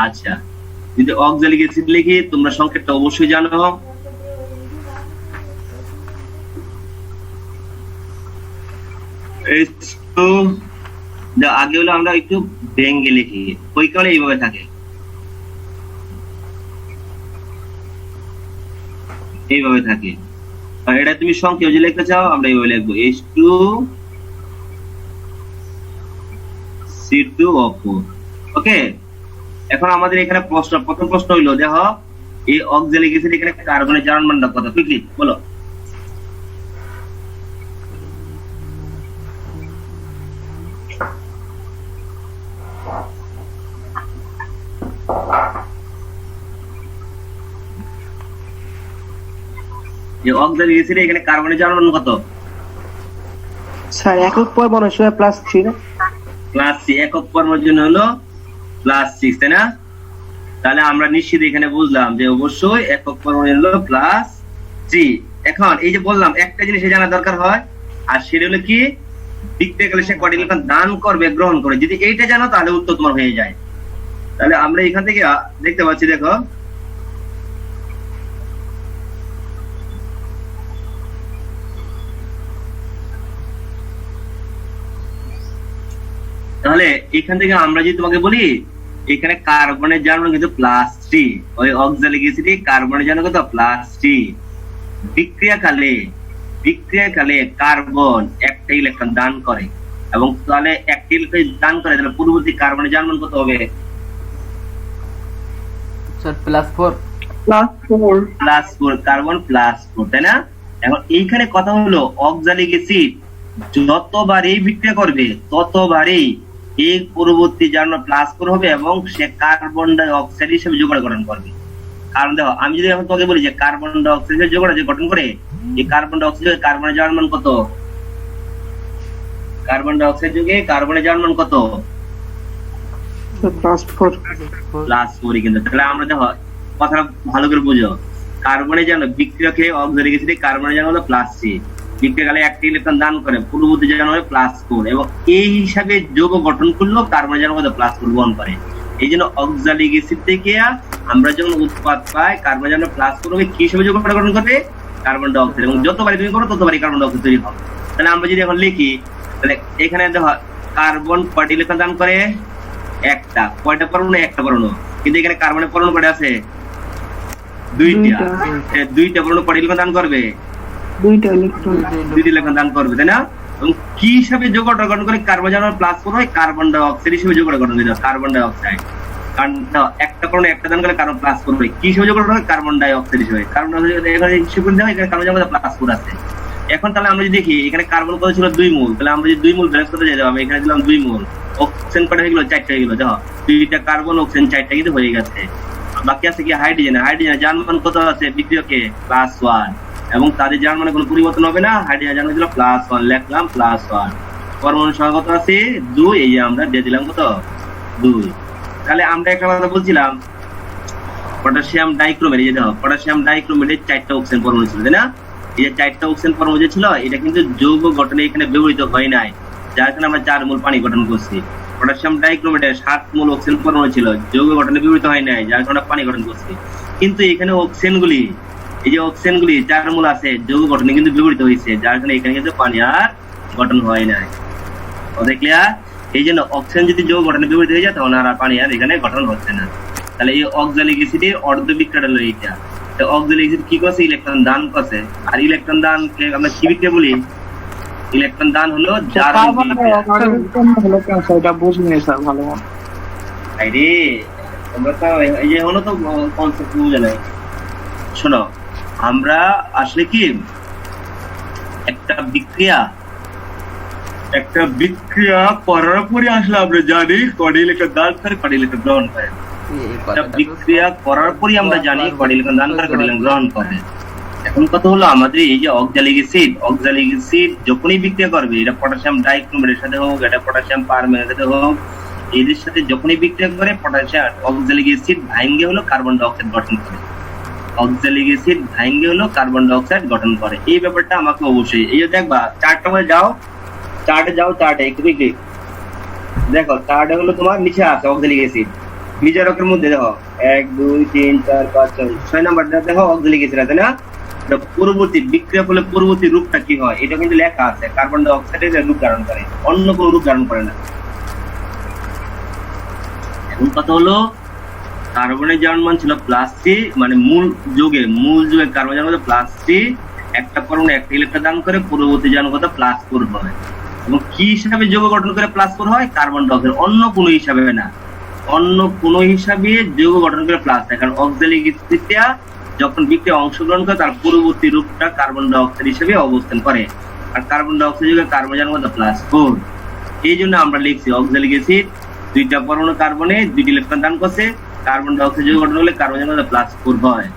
আচ্ছা, যদি অক্সালিক অ্যাসিড লিখি তোমরা সংকেতটা অবশ্যই জানো। আগে হলো আমরা একটু ভেঙ্গে লিখি, পরীক্ষা হলে এইভাবে থাকে, এইভাবে থাকে। আর এটা তুমি সংক্ষেপ যে লিখতে চাও আমরা এইভাবে লিখবো H2C2O4। ওকে, এখন আমাদের এখানে প্রথম প্রশ্ন হইলো, দেখো এই অক্সালিক অ্যাসিড এখানে কার্বনের জারণ মানটা কত? কুইকলি বলো। যে অক্সালিক অ্যাসিড এখানে কার্বনের জারণ মান কত? স্যার একক পরমাণু হিসেবে +3 না? +3 একক পরমাণুর জন্য হলো +6, তাই না? তাহলে আমরা নিশ্চিত এখানে বুঝলাম যে অবশ্যই একক পরমাণু হলো +3। এখন এই যে বললাম একটা জিনিস জানা দরকার হয়, আর সেটা হলো কি বিক্রিয়াকালে সে কয়টা ইলেকট্রন দান করবে গ্রহণ করে। যদি এইটা জানো তাহলে উত্তর তোমার হয়ে যায়। তাহলে আমরা এখান থেকে দেখতে পাচ্ছি, দেখো তাহলে এখান থেকে আমরা যদি তোমাকে বলি এখানে কার্বনের জারণ কিন্তু +3, ওই অক্সালিক অ্যাসিডে কার্বনের জারণ কত? +3। বিক্রিয়াকালে কার্বন একটা ইলেকট্রন দান করে, এবং তাহলে একটা ইলেকট্রন দান করে, তাহলে পূর্ববর্তী কার্বনের জারণ কত হবে? স্যার +4। +4 কার্বন +4, তাই না? এখন এইখানে কথা হলো অক্সালিক অ্যাসিড যতবারই বিক্রিয়া করবে ততবারই এই পরবর্তী জারণ +4 হবে, এবং সে কার্বন ডাই অক্সাইড হিসেবে যৌগ গঠন করবে। কারণ দেখো আমি যদি এখন তোমাকে বলি যে কার্বন ডাই অক্সাইডের যৌগটা যে গঠন করে, এই কার্বন ডাই অক্সাইডের কার্বনের জারণ মান কত? কার্বন ডাই অক্সাইড যৌগে কার্বনের জারণ মান কত? +4 কিন্তু। তাহলে আমরা দেখো কথাটা ভালো করে বুঝো, কার্বনের জারণ বিক্রিয়কে অক্সালিক অ্যাসিডে কার্বনের জারণ হলো +3, বিক্রিয়াকালে একটা ইলেকট্রন দান করে, পূর্ববর্তী জারণ হবে +4, এবং এই হিসাবে যৌগ গঠন করলেও কার্বনের জারণ কত? +4 বহন করে। এই জন্য অক্সালিক অ্যাসিড থেকে আমরা যখন উৎপাদ পাই কার্বনের জারণ +4 হবে, কি হিসাবে যৌগ গঠন করবে? কার্বন ডাই অক্সাইড, এবং যতবারই তুমি করো ততবারই কার্বন ডাই অক্সাইড তৈরি হবে। তাহলে আমরা যদি এখন লিখি, তাহলে এখানে দেখো কার্বন কয়টা ইলেকট্রন দান করে? একটা। কয়টা পরমাণু? একটা পরমাণু। কিন্তু এখানে কার্বনের পরমাণু কয়টা আছে? দুইটা দুইটা পরমাণু কটা ইলেকট্রন দান করবে? দুইটা ইলেকট্রন। দুইটা ইলেকট্রন দান করবে, তাই না? এবং কি হিসাবে যৌগটা গঠন করে? কার্বন যখন প্লাস ফোর হয় কার্বন ডাই অক্সাইড হিসেবে যৌগটা গঠন করে, কার্বন ডাই অক্সাইড। কারণ একটা পরমাণু একটা দান করে কার্বন প্লাস ফোর হয়, কি হিসেবে যৌগটা হয়? কার্বন ডাই অক্সাইড হিসেবে। কার্বন ডাই অক্সাইড এখানে হিসেবে করে দেওয়া, এখানে কার্বন ডাই প্লাস ফোর আছে। এখন তাহলে আমরা যদি দেখি এখানে কার্বন কত ছিল? 2 মোল। তাহলে আমরা যদি 2 মোল ব্যালেন্স করতে যাই, আমি এখানে দিলাম 2 মোল। অক্সিজেন কটা হয়ে গেল? 4টা হয়ে গেল। দেখো 2টা কার্বন, অক্সিজেন 4টা কিন্তু হয়ে গেছে। বাকি আছে কি? হাইড্রোজেন। হাইড্রোজেন যার মান কত আছে বিক্রিয়কে? +1। এবং তাদের যার মানে কোনো পরিবর্তন হবে না। হাইড্রোজেন জানা ছিল +1, লিখলাম +1। পরমাণু সংখ্যা কত আছে? 2। এই যে আমরা দিয়ে দিলাম কত? 2। তাহলে আমরা একটা কথা বলছিলাম পটাশিয়াম ডাইক্রোমেট। এই যে দেখো পটাশিয়াম ডাইক্রোমেটের 4টা অক্সিজেন পরমাণু ছিল, তাই না? এই যে 4টা অক্সিজেন পরমাণু যে ছিল এটা কিন্তু যৌগ গঠনে এখানে ব্যবহৃত হয় নাই, যার কারণে আমরা 4 মোল পানি গঠন করছি। পটাশিয়াম ডাইক্রোমেটে 7 মোল অক্সিজেন পরমাণু ছিল, যৌগ গঠনে ব্যবহৃত হয় নাই, যার কারণে পানি গঠন করছি। কিন্তু এখানে অক্সিজেনগুলি, এই যে অক্সিজেনগুলি 4 মোল আছে, যৌগ গঠনে কিন্তু ব্যবহৃত হয়েছে, যার কারণে এখানে কিন্তু পানি আর গঠন হয় নাই। কথা ক্লিয়ার? এই জন্য অক্সিজেন যদি যৌগ গঠনে ব্যবহৃত হয়ে যায় তখন আর পানি আর এখানে গঠন হচ্ছে না। তাহলে এই অক্সালিক অ্যাসিডের অর্ধবিক্রিয়াটা হলো এইটা। তো অক্সালিক অ্যাসিড কি করছে? ইলেকট্রন দান করছে। আর ইলেকট্রন দানকে আমরা কি বিক্রিয়া বলি? ইলেকট্রন দান হলো জারণ বিক্রিয়া। এটা বুঝিনি স্যার ভালো মতো। আরে তোমরা তো এই যে হলো তো কনসেপ্ট বুঝে নাই। শোনো, আমরা আসলে কি একটা বিক্রিয়া করার পরে আসলে আমরা জানি কটা ইলেকট্রন দান করে কটা ইলেকট্রন গ্রহণ করে। বিক্রিয়া করার পরে আমরা জানি কটা ইলেকট্রন দান করে কটা ইলেকট্রন গ্রহণ করে। এখন কথা হলো আমাদের এই যে অক্সালিক অ্যাসিড যখনই বিক্রিয়া করবে, এটা পটাশিয়াম ডাইক্রোমেটের সাথে হোক, এটা পটাশিয়াম পারম্যাঙ্গানেটের সাথে হোক, এদের সাথে যখনই বিক্রিয়া করে পটাশিয়াম অক্সালিক অ্যাসিড ভাঙ্গে হলো কার্বন ডাই অক্সাইড গঠন করে। অক্সালিক অ্যাসিড ভাঙ্গে হলো কার্বন ডাই অক্সাইড গঠন করে। এই ব্যাপারটা আমাকে অবশ্যই এই যে দেখবা চার্টটা মধ্যে যাও, চার্টে একটু দেখো। চার্টে হলো তোমার নিচে আছে অক্সালিক অ্যাসিড, নিজের রকের মধ্যে দেখো 1 2 3 4 5 6 নাম্বারটা দেখো অক্সালিক অ্যাসিড আছে না? পরবর্তী বিক্রিয়া ফলে পরবর্তী রূপটা কি হয় এটা কিন্তু লেখা আছে। কার্বন ডাই অক্সাইডের রূপ ধারণ করে, অন্য কোনো রূপ ধারণ করে না। এখন কথা হলো কার্বনের যার মান ছিল +3, মানে মূল যৌগে কার্বন যার মধ্যে +3, একটা পরমাণু একটা ইলেকট্রন দান করে, পরবর্তী যার কত +4 হয়। এবং কি হিসাবে যৌগ গঠন করে +4 হয়? কার্বন ডাই অক্সাইড, অন্য কোনো হিসাবে না। অন্য কোনো হিসাবে যৌগ গঠন করে প্লাস হয়, কারণ অক্সালিক অ্যাসিডটা যখন বিক্রিয়ায় অংশগ্রহণ করে তার পরবর্তী রূপটা কার্বন ডাই অক্সাইড হিসেবে অবস্থান করে। আর কার্বন ডাই অক্সাইড যুগে কার্বন যার মধ্যে +4। এই জন্য আমরা লিখছি অক্সালিক অ্যাসিড 2টা পরমাণু কার্বনে 2টি ইলেকট্রন দান করছে, কার্বন ডাই অক্সাইড যৌগ গঠন হলে কার্বন যার মধ্যে +4 হয়।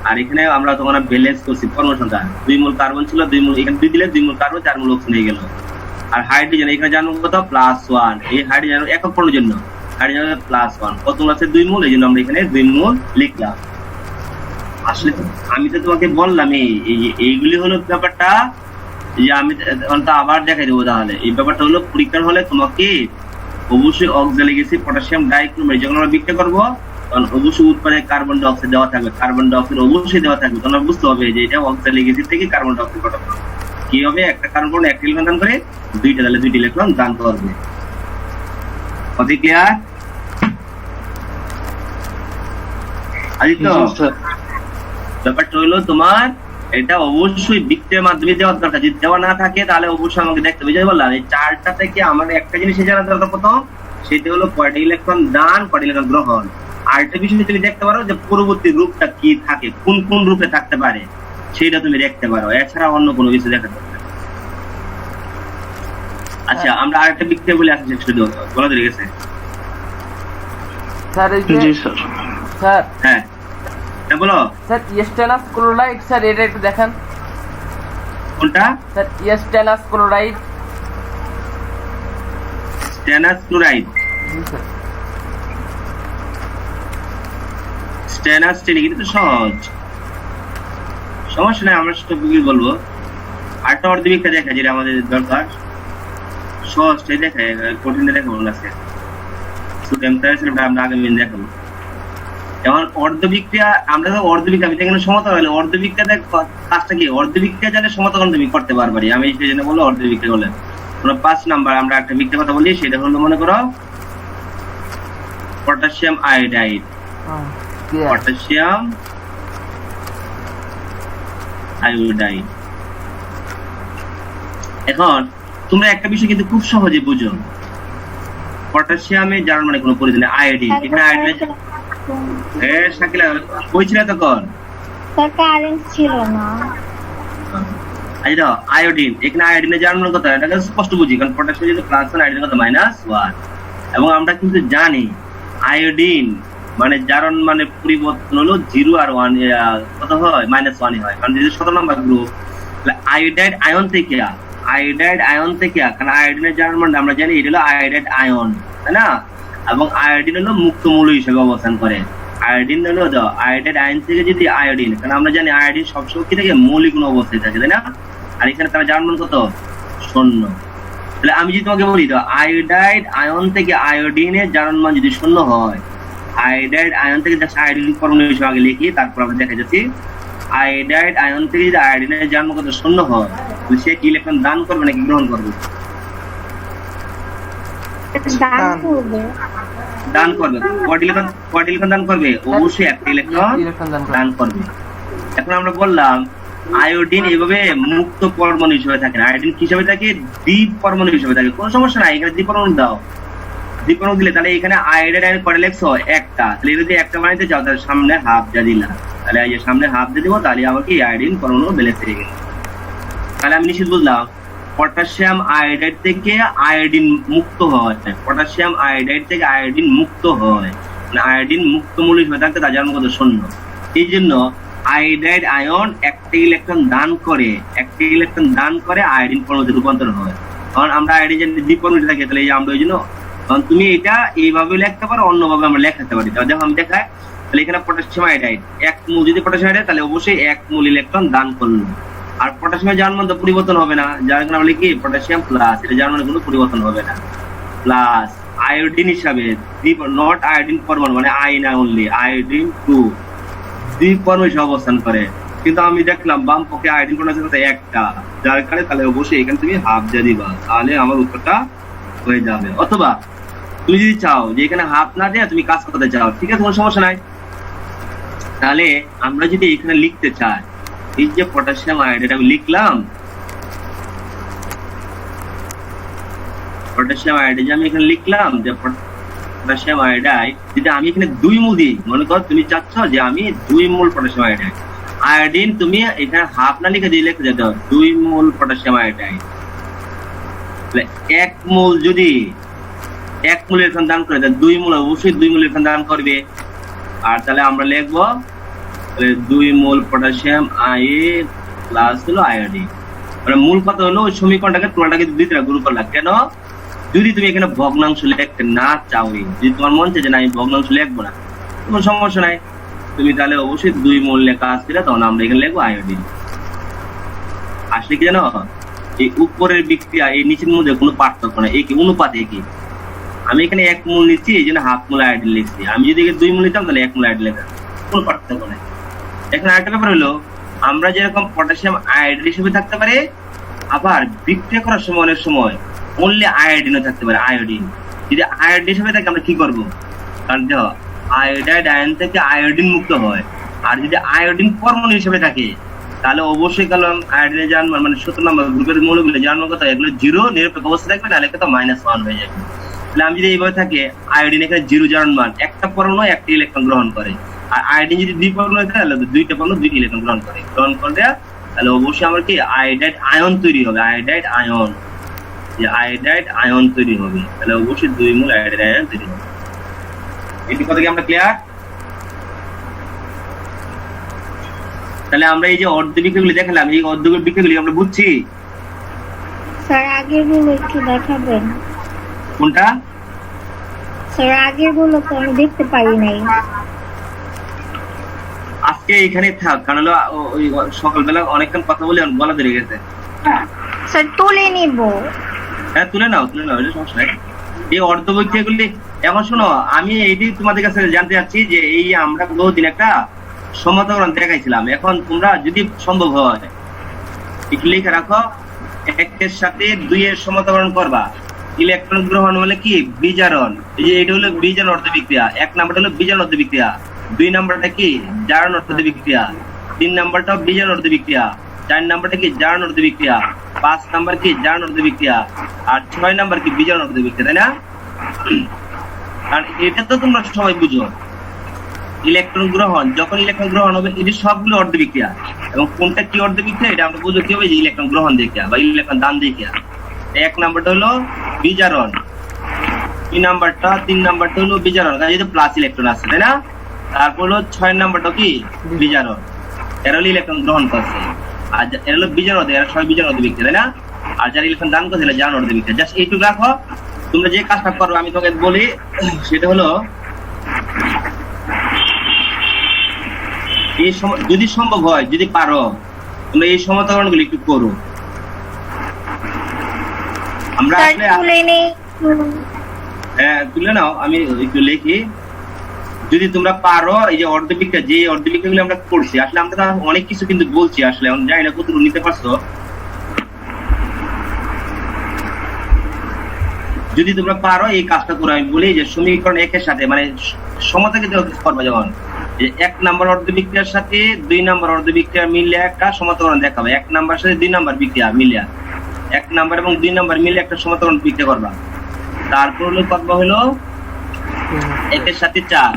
আর এখানে আমরা তখন ব্যালেন্স করছি পরমাণু সংখ্যা, 2 মোল কার্বন ছিল, 2 মোল এখানে 2 দিলে 2 মোল কার্বন 4 মোল অক্সিজেন হয়ে গেল। আর হাইড্রোজেন এখানে জানো কত? +1। এই হাইড্রোজেন একক পরমাণুর জন্য হাইড্রোজেন +1, কত মোল আছে? 2 মোল, এই জন্য আমরা এখানে 2 মোল লিখলাম। আসলে আমি তো তোমাকে বললাম এইগুলি হলো ব্যাপারটা, যে আমি আবার দেখাই দেবো। তাহলে এই ব্যাপারটা হলো পরীক্ষার হলে তোমাকে অবশ্যই অক্সালিক অ্যাসিড পটাশিয়াম ডাইক্রোমেট যখন আমরা বিক্রিয়া করবো তখন অবশ্যই উৎপাদনে কার্বন ডাই অক্সাইড দেওয়া থাকবে, কার্বন ডাই অক্সাইড অবশ্যই দেওয়া থাকবে। তোমরা বুঝতে হবে যে এটা অক্সালিক অ্যাসিড থেকে কার্বন ডাই অক্সাইড গঠন হবে। কি হবে? একটা কার্বন একটা ইলেকট্রন দান করে, 2টা তাহলে 2টি ইলেকট্রন দান করবে। কথা ক্লিয়ার? আদিত্য, ব্যাপারটা হলো তোমার এটা অবশ্যই বিক্রিয়ার মাধ্যমে দেওয়ার দরকার। যদি দেওয়া না থাকে তাহলে অবশ্যই আমাকে দেখতে হবে। বললাম এই চারটা থেকে আমার একটা জিনিস জানা দরকার প্রথম, সেটা হলো কয়টা ইলেকট্রন দান কয়টা ইলেকট্রন গ্রহণ। আরেকটা বিষয় তুমি দেখতে পারো যে পরবর্তী রূপটা কি থাকে, কোন কোন রূপে থাকতে পারে সেটা তুমি দেখতে পারো, এছাড়া অন্য কোনো কিছু দেখা যাবে না। আচ্ছা, আমরা আরেকটা বিক্রিয়া বলে আসছি, বলা ঠিক আছে স্যার? জি স্যার। স্যার হ্যাঁ বলো স্যার, স্টেনাস ক্লোরাইড স্যার, এটা একটু দেখান। কোনটা স্যার? স্টেনাস ক্লোরাইড। স্টেনাস ক্লোরাইড, স্টেনাস কিন্তু তো সহজ, সমস্যা নাই, আমরা সেটা বলবো। আরেকটা অর্ধবিক্রিয়া দেখা যেটা আমাদের দরকার, সহজটাই দেখায়, কঠিনটা দেখাবো না স্যার, সোডিয়াম থায়োসাইড আমরা আগামী দেখাবো। যেমন অর্ধবিক্রিয়া, আমরা তো অর্ধবিক্রিয়া, আমি এখানে সমতা হলে অর্ধবিক্রিয়া কাজটা কি? অর্ধবিক্রিয়া জানলে সমতাকরণ তুমি করতে পারবে। আমি সেই জন্য বলবো অর্ধবিক্রিয়া হলে 5 নাম্বার আমরা একটা বিক্রিয়া কথা বলি, সেটা হলো মনে করো পটাশিয়াম আয়োডাইড। Potassium iodide. এখন তোমরা একটা বিষয় কিন্তু খুব সহজে বুঝো, পটাশিয়ামে জার্মান মানে কোনো পরিচয় নেই, আয়োডিন, এখানে আয়োডিন শাকিলা হয়েছিল তখন স্যার কারেন্ট ছিল না। আচ্ছা আয়োডিন, এখানে আয়োডিনের জার্মান কত, এটাকে স্পষ্ট বুঝি, কারণ পটাশিয়াম যদি প্লাস ওয়ান, আয়োডিন কত -1। এবং আমরা কিন্তু জানি আয়োডিন মানে জারণ মানে পরিবর্তন হলো 0 আর 1 কত হয়, -1 হয়, কারণ যদি 17 নম্বর গ্রুপ, তাহলে আয়োডাইড আয়ন থেকে, আয়োডাইড আয়ন থেকে, কারণ আয়োডিনের জারণ মানে আমরা জানি এটা হলো আয়োডাইড আয়ন, তাই না? এবং আয়োডিন হলো মুক্ত মৌল হিসেবে অবস্থান করে। আয়োডিন হলো আয়োডাইড আয়ন থেকে যদি আয়োডিন, কারণ আমরা জানি আয়োডিন সবসময় কি থাকে, মৌলিক কোনো অবস্থায় থাকে, তাই না? আর এখানে তার জারণ মান কত, 0। তাহলে আমি যদি তোমাকে বলি তো আয়োডাইড আয়ন থেকে আয়োডিনের জারণ মান যদি 0 হয়, আয়োডাইড আয়ন থেকে জাস্ট আয়োডিন পরমাণু হিসেবে আগে লিখি, তারপর আমরা দেখা যাচ্ছি আয়োডাইড আয়ন থেকে যদি আয়োডিনের জারণ মান কত 0 হয়, তাহলে সে কি ইলেকট্রন দান করবে নাকি গ্রহণ করবে? দান করবে। দান করবে। কয়টি ইলেকট্রন দান করবে? অবশ্যই একটা ইলেকট্রন দান করবে। এখন আমরা বললাম আয়োডিন এইভাবে মুক্ত পরমাণু হিসেবে থাকে না, আয়োডিন কি হিসেবে থাকে, দ্বীপ পরমাণু হিসেবে থাকে। কোনো সমস্যা নাই, এখানে দ্বীপ পরমাণু দাও, দ্বীপ পরমাণু দিলে তাহলে এখানে আয়োডাইড আয়ন কয়টা লেখছো, একটা। তাহলে যদি একটা বানাইতে চাও তাহলে সামনে হাফ যা দিলা, তাহলে এই যে সামনে হাফ দিয়ে দিব, তাহলে আমাকে আয়োডিন পরমাণু ব্যালেন্স হয়ে গেল। তাহলে আমি নিশ্চিত বুঝলাম পটাশিয়াম আয়োডাইড থেকে আয়োডিন মুক্ত হয়, পটাশিয়াম আয়োডাইড থেকে আয়োডিন মুক্ত হয়, মানে আয়োডিন মুক্ত মৌল হিসেবে থাকতে তার জারণ কত 0। এই জন্য আয়োডাইড আয়ন একটা ইলেকট্রন দান করে, আয়োডিন পরমাণুতে রূপান্তর হয়। কারণ আমরা আয়োডিন যে দ্বিপরমাণু থাকে, তাহলে এই যে আমরা ওই জন্য, কারণ তুমি এটা এইভাবে লিখতে পারো, অন্যভাবে আমরা লেখাতে পারি। তাহলে দেখো আমি দেখাই, তাহলে এখানে পটাশিয়াম আয়োডাইড 1 মোল, যদি পটাশিয়াম আয়োডাইড তাহলে অবশ্যই 1 মোল ইলেকট্রন দান করলো। আর পটাশিয়ামের জারণ মান তো পরিবর্তন হবে না, যার কারণে আমরা লিখি পটাশিয়াম প্লাস, এটা জারণ মানে কোনো পরিবর্তন হবে না, প্লাস আয়োডিন হিসাবে নট আয়োডিন পরমাণু মানে আই না অনলি আয়োডিন 2 দ্বীপ পরমাণু হিসেবে অবস্থান করে। কিন্তু আমি দেখলাম বাম পক্ষে আয়োডিন পরমাণু আছে একটা, যার কারণে তাহলে অবশ্যই এখানে তুমি হাফ দিয়ে দিবা, তাহলে আমার উত্তরটা হয়ে যাবে। অথবা তুমি যদি চাও যে এখানে হাফ না দিয়ে তুমি কাজ করতে চাও, ঠিক আছে, কোনো সমস্যা নাই। তাহলে আমরা যদি এখানে লিখতে চাই, এই যে পটাশিয়াম আয়োডাইড আমি লিখলাম, পটাশিয়াম আয়োডাইড আমি এখানে লিখলাম যে পটাশিয়াম আয়োডাইড, যদি আমি এখানে 2 মোল দিই, মনে করো তুমি চাচ্ছ যে আমি 2 মোল পটাশিয়াম আয়োডাইড, আয়োডিন তুমি এখানে হাফ না লিখে দিয়ে লিখে দাও 2 মোল পটাশিয়াম আয়োডাইড, তাহলে 1 মোল যদি 1 মোল ইলেকট্রন দান করে, তাহলে 2 মোল অবশ্যই 2 মোল ইলেকট্রন দান করবে। আর তাহলে আমরা লিখবো 2 মোল পটাশিয়াম আই প্লাস হলো আয়োডিন, মানে মূল কথা হলো ওই সমীকরণটাকে তোমরাটাকে দুইটা গ্রুপ করলা। কেন? যদি তুমি এখানে ভগ্নাংশ লিখতে না চাও, যদি তোমার মন চায় যে না আমি ভগ্নাংশ লিখবো না, কোনো সমস্যা নাই, তুমি তাহলে অবশ্যই 2 মোল লেখা আসছিল, তখন আমরা এখানে লিখবো আয়োডিন। আসলে কি জানো, এই উপরের বিক্রিয়া এই নিচের মধ্যে কোনো পার্থক্য নাই, এই কি অনুপাত একই। আমি এখানে 1 মোল নিচ্ছি, এই জন্য হাফ মোল আয়োডিন লিখছি। আমি যদি 2 মোল নিতাম তাহলে 1 মোল আয়োডিন লেখা, কোনো পার্থক্য নাই। এখন আরেকটা ব্যাপার হলো, আমরা যেরকম পটাশিয়াম আয়োডাইড হিসেবে থাকতে পারে, আবার বিক্রিয়া করার সময় অনেক সময় অনলি আয়োডিনও থাকতে পারে। আয়োডিন যদি আয়োডিন হিসেবে থাকে আমরা কি করবো, কারণ দেখো আয়োডাইড আয়ন থেকে আয়োডিন মুক্ত হয়, আর যদি আয়োডিন পরমাণু হিসেবে থাকে তাহলে অবশ্যই কারণ আয়োডিনের জারণ মানে 17 নম্বর গ্রুপের মৌলগুলো জারণ কত, এগুলো 0 নিরপেক্ষ অবস্থা থাকবে, নাহলে কত -1 হয়ে যাবে। তাহলে আমি যদি এইভাবে থাকে, আয়োডিন এখানে 0 জারণ মান, একটা পরমাণু একটা ইলেকট্রন গ্রহণ করে, আর আয়োডিন যদি 2 পরমাণু থাকে তাহলে 2টা পরমাণু 2টি ইলেকট্রন গ্রহণ করে, তাহলে অবশ্যই আমার কি আয়োডাইড আয়ন তৈরি হবে, আয়োডাইড আয়ন, যে আয়োডাইড আয়ন তৈরি হবে, তাহলে অবশ্যই 2 মোল আয়োডাইড আয়ন তৈরি হবে। এটি কথা কি আমরা ক্লিয়ার? তাহলে আমরা এই যে অর্ধবিক্রিয়াগুলি দেখালাম, এই অর্ধবিক্রিয়াগুলি আমরা বুঝছি। স্যার আগের গুলো একটু দেখাবেন। কোনটা? স্যার আগের গুলো তো আমি দেখতে পারি নাই। আজকে এখানে থাক, কারণ ওই সকালবেলা অনেকক্ষণ কথা বলে গলা ধরে গেছে। স্যার তুলে নিব। হ্যাঁ তুলে নাও, এটা সমস্যা নাই। এই অর্ধবিক্রিয়াগুলি এখন শোনো, আমি এইটাই তোমাদের কাছে জানতে চাচ্ছি যে এই আমরা বহুদিন একটা সমতাকরণ দেখাইছিলাম, এখন তোমরা যদি সম্ভব হয় একটু লিখে রাখো, 1 এর সাথে 2 এর সমতাকরণ করবা। ইলেকট্রন গ্রহণ হলে কি বিজারণ, এই যে এটা হলো বিজারণ অর্ধবিক্রিয়া, 1 নাম্বারটা হলো বিজারণ অর্ধবিক্রিয়া, 2 নাম্বারটা কি জারণ অর্ধবিক্রিয়া, 3 নাম্বারটাও বিজারণ অর্ধবিক্রিয়া, 4 নাম্বারটা কি জারণ অর্ধ বিক্রিয়া, 5 নাম্বার কি জারণ অর্ধ বিক্রিয়া, আর 6 নাম্বার কি বিজারণ অর্ধ বিক্রিয়া, তাই না? আর এটা তো তোমরা সবাই বুঝো, ইলেকট্রন গ্রহণ, যখন ইলেকট্রন গ্রহণ হবে এটি সবগুলো অর্ধ বিক্রিয়া, এবং কোনটা কি অর্ধ বিক্রিয়া এটা আমরা বুঝতে হবে যে ইলেকট্রন গ্রহণ দেখিয়া বা ইলেকট্রন দান দেখিয়া। 1 নাম্বারটা হলো বিজারণ, 3 নাম্বারটা হলো বিজারণ, কারণ যেহেতু প্লাস ইলেকট্রন আছে, তাই না? তারপর হলো 6 নাম্বারটা কি বিজারণ, এরা হলো ইলেকট্রন গ্রহণ করছে, আর এরা হলো বিজারণ, এরা সবাই বিজারণ অর্ধ বিক্রিয়া, তাই না? আর যারা ইলেকট্রন দান করছে এরা জারণ অর্ধ বিক্রিয়া। জাস্ট এইটুকু রাখো। তোমরা যে কাজটা করো আমি তোমাকে বলি, সেটা হলো এই যদি সম্ভব হয়, যদি পারো, তোমরা এই সমীকরণগুলো একটু করো। আমরা আসলে তুলে নাও, আমি একটু লিখি। যদি তোমরা পারো এই যে অর্ধবিক্রিয়া, যে অর্ধবিক্রিয়াগুলো আমরা করছি, আসলে আমরা অনেক কিছু কিন্তু বলছি, আসলে আমি জানি না কতটুকু নিতে পারছো। যদি তোমরা পারো এই কাজটা করে, আমি বলি যে সমীকরণ 1 এর সাথে মানে সমতাকে করবা, যেমন 1 নাম্বার অর্ধবিক্রিয়ার সাথে 2 নাম্বার অর্ধবিক্রিয়া মিলে একটা সমীকরণ দেখাবে, 1 নাম্বার সাথে 2 নাম্বার বিক্রিয়া মিলে, 1 নাম্বার এবং 2 নাম্বার মিলে একটা সমীকরণ বিক্রিয়া করবা। তারপর হলো করবা হলো 1 এর সাথে 4,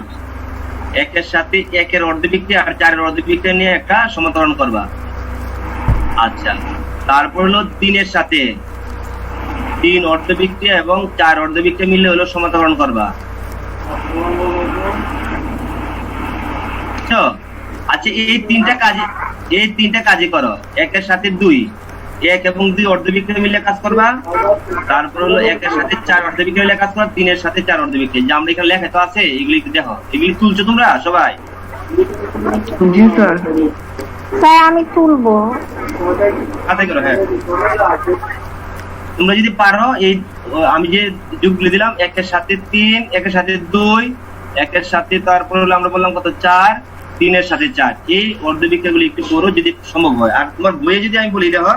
1 এর সাথে 1 এর অর্ধবিক্রিয়া আর 4 এর অর্ধবিক্রিয়া নিয়ে একটা সমীকরণ করবা। আচ্ছা, তারপর হলো 3 এর সাথে 3 অর্ধবিক্রিয়া এবং 4 অর্ধবিক্রিয়া মিলে হলো সমীকরণ করবা। আচ্ছা, এই তিনটা কাজে করো। 1 এর সাথে 2, 1 এবং 2 অর্ধবিক্রিয়া মিলে কাজ করবা। তারপর হলো 1 এর সাথে 4 অর্ধবিক্রিয়া মিলে কাজ করবা, 3 এর সাথে 4 অর্ধবিক্রিয়া, যে আমরা এখানে লেখা তো আছে, এগুলি একটু দেখো। এগুলি তুলছো তোমরা সবাই? জি স্যার। স্যার আমি তুলবো। আচ্ছা করো, হ্যাঁ। তোমরা যদি পারো এই আমি যে যুগগুলো দিলাম, 1 এর সাথে 3, 1 এর সাথে 2, 1 এর সাথে তারপর হলো আমরা বললাম কত 4, 3 এর সাথে 4, এই অর্ধবিক্রিয়াগুলো একটু করো যদি সম্ভব হয়। আর তোমার বইয়ে যদি আমি বলি, দেখো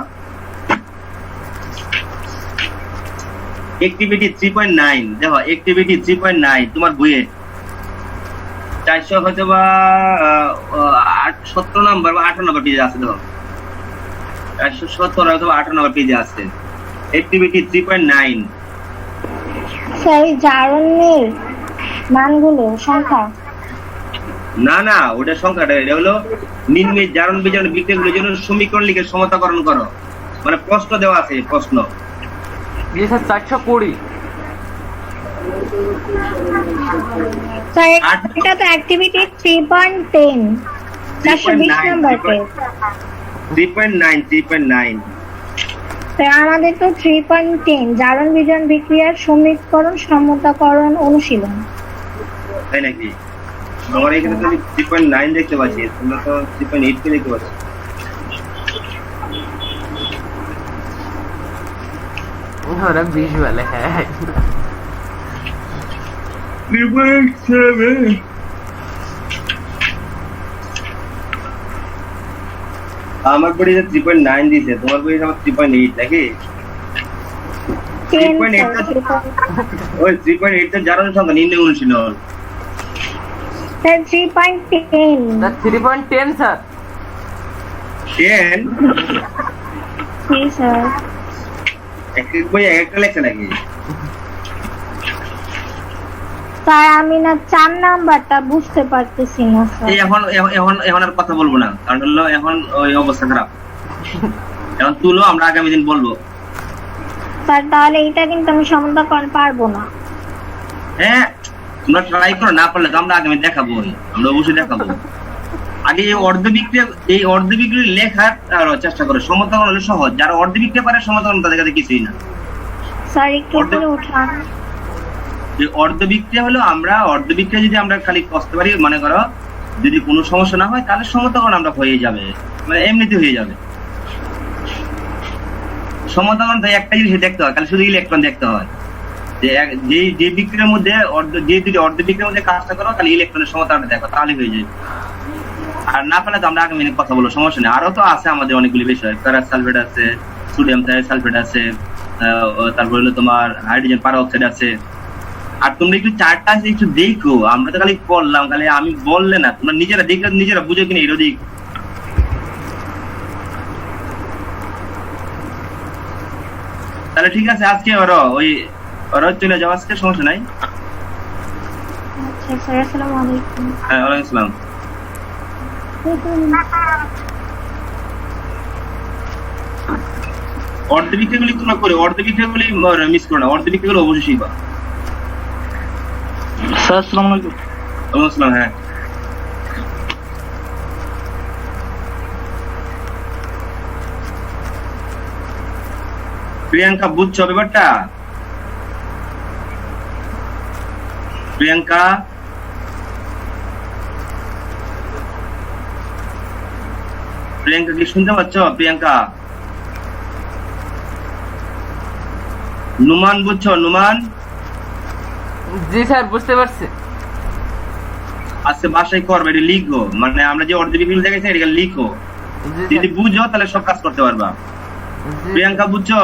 অ্যাক্টিভিটি 3.9, দেখো অ্যাক্টিভিটি 3.9 তোমার বইয়ে 400 হয়তো বা 70 নাম্বার বা 18 নাম্বার পেজে আছে, দেখো 470 হয়তো 18 নাম্বার পেজে আছে অ্যাক্টিভিটি 3.9। স্যার জারণের মানগুলো সংখ্যা? না ওটা সংখ্যাটা, এটা হলো নিম্নে জারণ বিজারণ বিক্রিয়াগুলোর জন্য সমীকরণ লিখে সমতাকরণ করো, মানে প্রশ্ন দেওয়া আছে, প্রশ্ন। জি স্যার, 420। স্যার এটা তো অ্যাক্টিভিটি 3.10, 420 নাম্বার পেজ। 3.9 স্যার আমাদের তো 3.10 জারণ বিজারণ বিক্রিয়ার সমীকরণ সমতাকরণ অনুশীলন। তাই নাকি? আমার এখানে তো 3.9 দেখতে পাচ্ছি, তোমরা তো 3.8 কে দেখতে পাচ্ছ। ওরা ভিজুয়াল হ্যাঁ। 3.7 আমার বই 3.9 দিয়েছে, তোমার বই আমার 3.8 নাকি? ওই 3.8 তো জারণ সংখ্যা নিম্নে অনুশীলন। স্যার 3.10। Sir 3.10 sir. 10 জি স্যার। এক বই একটা লেখা নাকি? স্যার আমি না 4 নাম্বারটা বুঝতে পারতেছি না স্যার। এখন আর কথা বলবো না, কারণ হলো এখন ওই অবস্থা খারাপ। এখন তুলো, আমরা আগামী দিন বলবো। স্যার তাহলে এটা কিন্তু আমি সমতাকরণ পারবো না। হ্যাঁ, তোমরা ট্রাই করো, না পারলে তো আমরা আগামী দেখাবো, আমরা অবশ্যই দেখাবো। আগে এই অর্ধবিক্রিয়া লেখার চেষ্টা করো। সমতাকরণ হলো সহজ, যারা অর্ধবিক্রিয়া পারে সমতাকরণ তাদের কাছে কিছুই না। স্যার একটু উপরে উঠান। অর্ধবিক্রিয়া হলো, আমরা অর্ধবিক্রিয়া যদি আমরা খালি কষতে পারি, মনে করো যদি কোনো সমস্যা না হয়, তাহলে সমতাকরণ আমরা হয়ে যাবে, মানে এমনিতে হয়ে যাবে। সমতাকরণ তাই একটা জিনিস দেখতে হয়, খালি শুধু ইলেকট্রন দেখতে হয়, যে বিক্রিয়ার মধ্যে যে দুটি অর্ধবিক্রিয়ার মধ্যে কাজটা করো, খালি ইলেকট্রনের সমতাকরণ দেখো, তাহলে হয়ে যাবে। আর না পেলে তো আমরা আগামী দিনে কথা বলবো, সমস্যা নেই। আরো তো আছে আমাদের অনেকগুলি বিষয়, ফেরাস সালফেট আছে, সোডিয়াম সালফেট আছে, তারপর হলো তোমার হাইড্রোজেন পারঅক্সাইড আছে। আর তোমরা একটু চারটা একটু দেখো, আমরা তো খালি পড়লাম, খালি আমি বললে না, তোমরা নিজেরা দেখলে নিজেরা বুঝো কিনা, এটা দেখো। তাহলে ঠিক আছে, আজকে ওরা চলে যাও, আজকে সমস্যা নাই। আচ্ছা স্যার, আসসালামু আলাইকুম। হ্যাঁ, ওয়ালাইকুম আসসালাম। অর্ধবিক্ষেপগুলি তোমরা করে, অর্ধবিক্ষেপগুলি মিস করো না, অর্ধবিক্ষেপগুলো অবশ্যই শিখবা। স্যার আসসালামু আলাইকুম। ওয়ালাইকুম আসসালাম। হ্যাঁ, প্রিয়াঙ্কা বুঝছো ব্যাপারটা? প্রিয়াঙ্কা, প্রিয়াঙ্কা কি শুনতে পাচ্ছ? প্রিয়াঙ্কা, নুমান বুঝছো? নুমান, জি স্যার বুঝতে পারছি। আজকে বাসায় করবে, এটা লিখো, মানে আমরা যে অর্ধবিক্ষেপ দেখেছি এটা লিখো, জি যদি বুঝো তাহলে সব কাজ করতে পারবা। স্যার। প্রিয়াঙ্কা বুঝছো?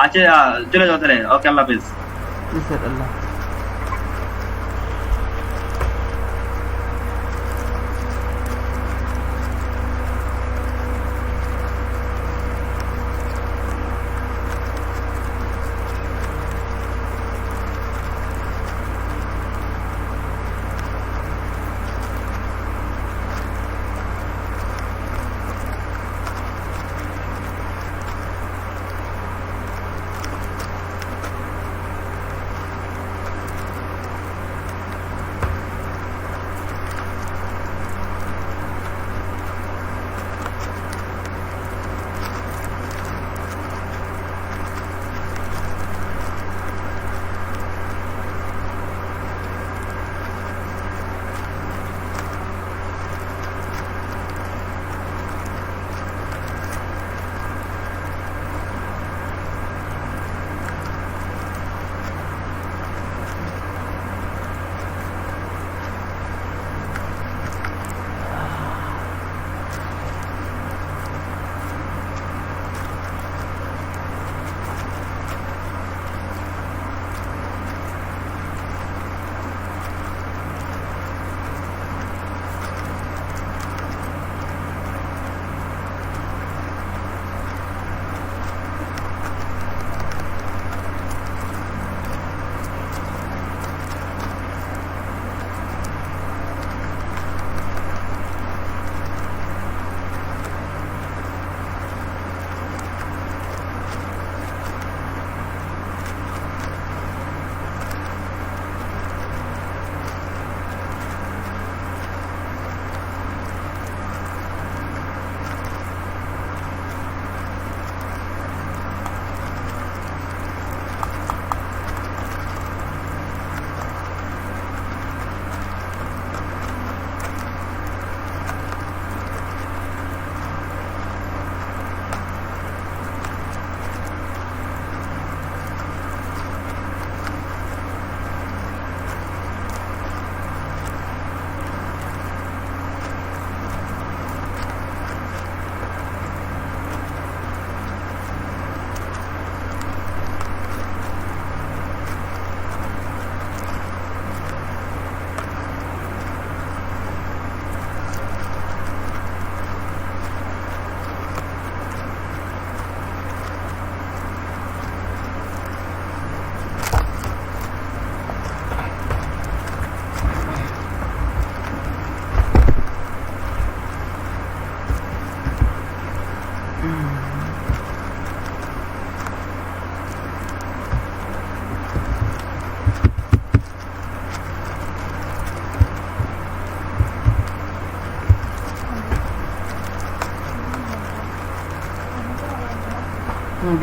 আচ্ছা, চলে যাও তাহলে। ওকে, আল্লাহ হাফেজ। জি স্যার, আল্লাহ।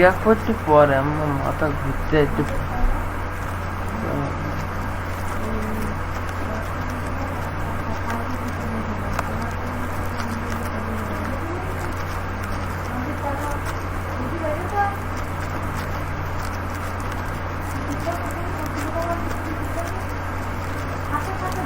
দেখো একটু পরে, আমার মাথা ঘুরতে একটু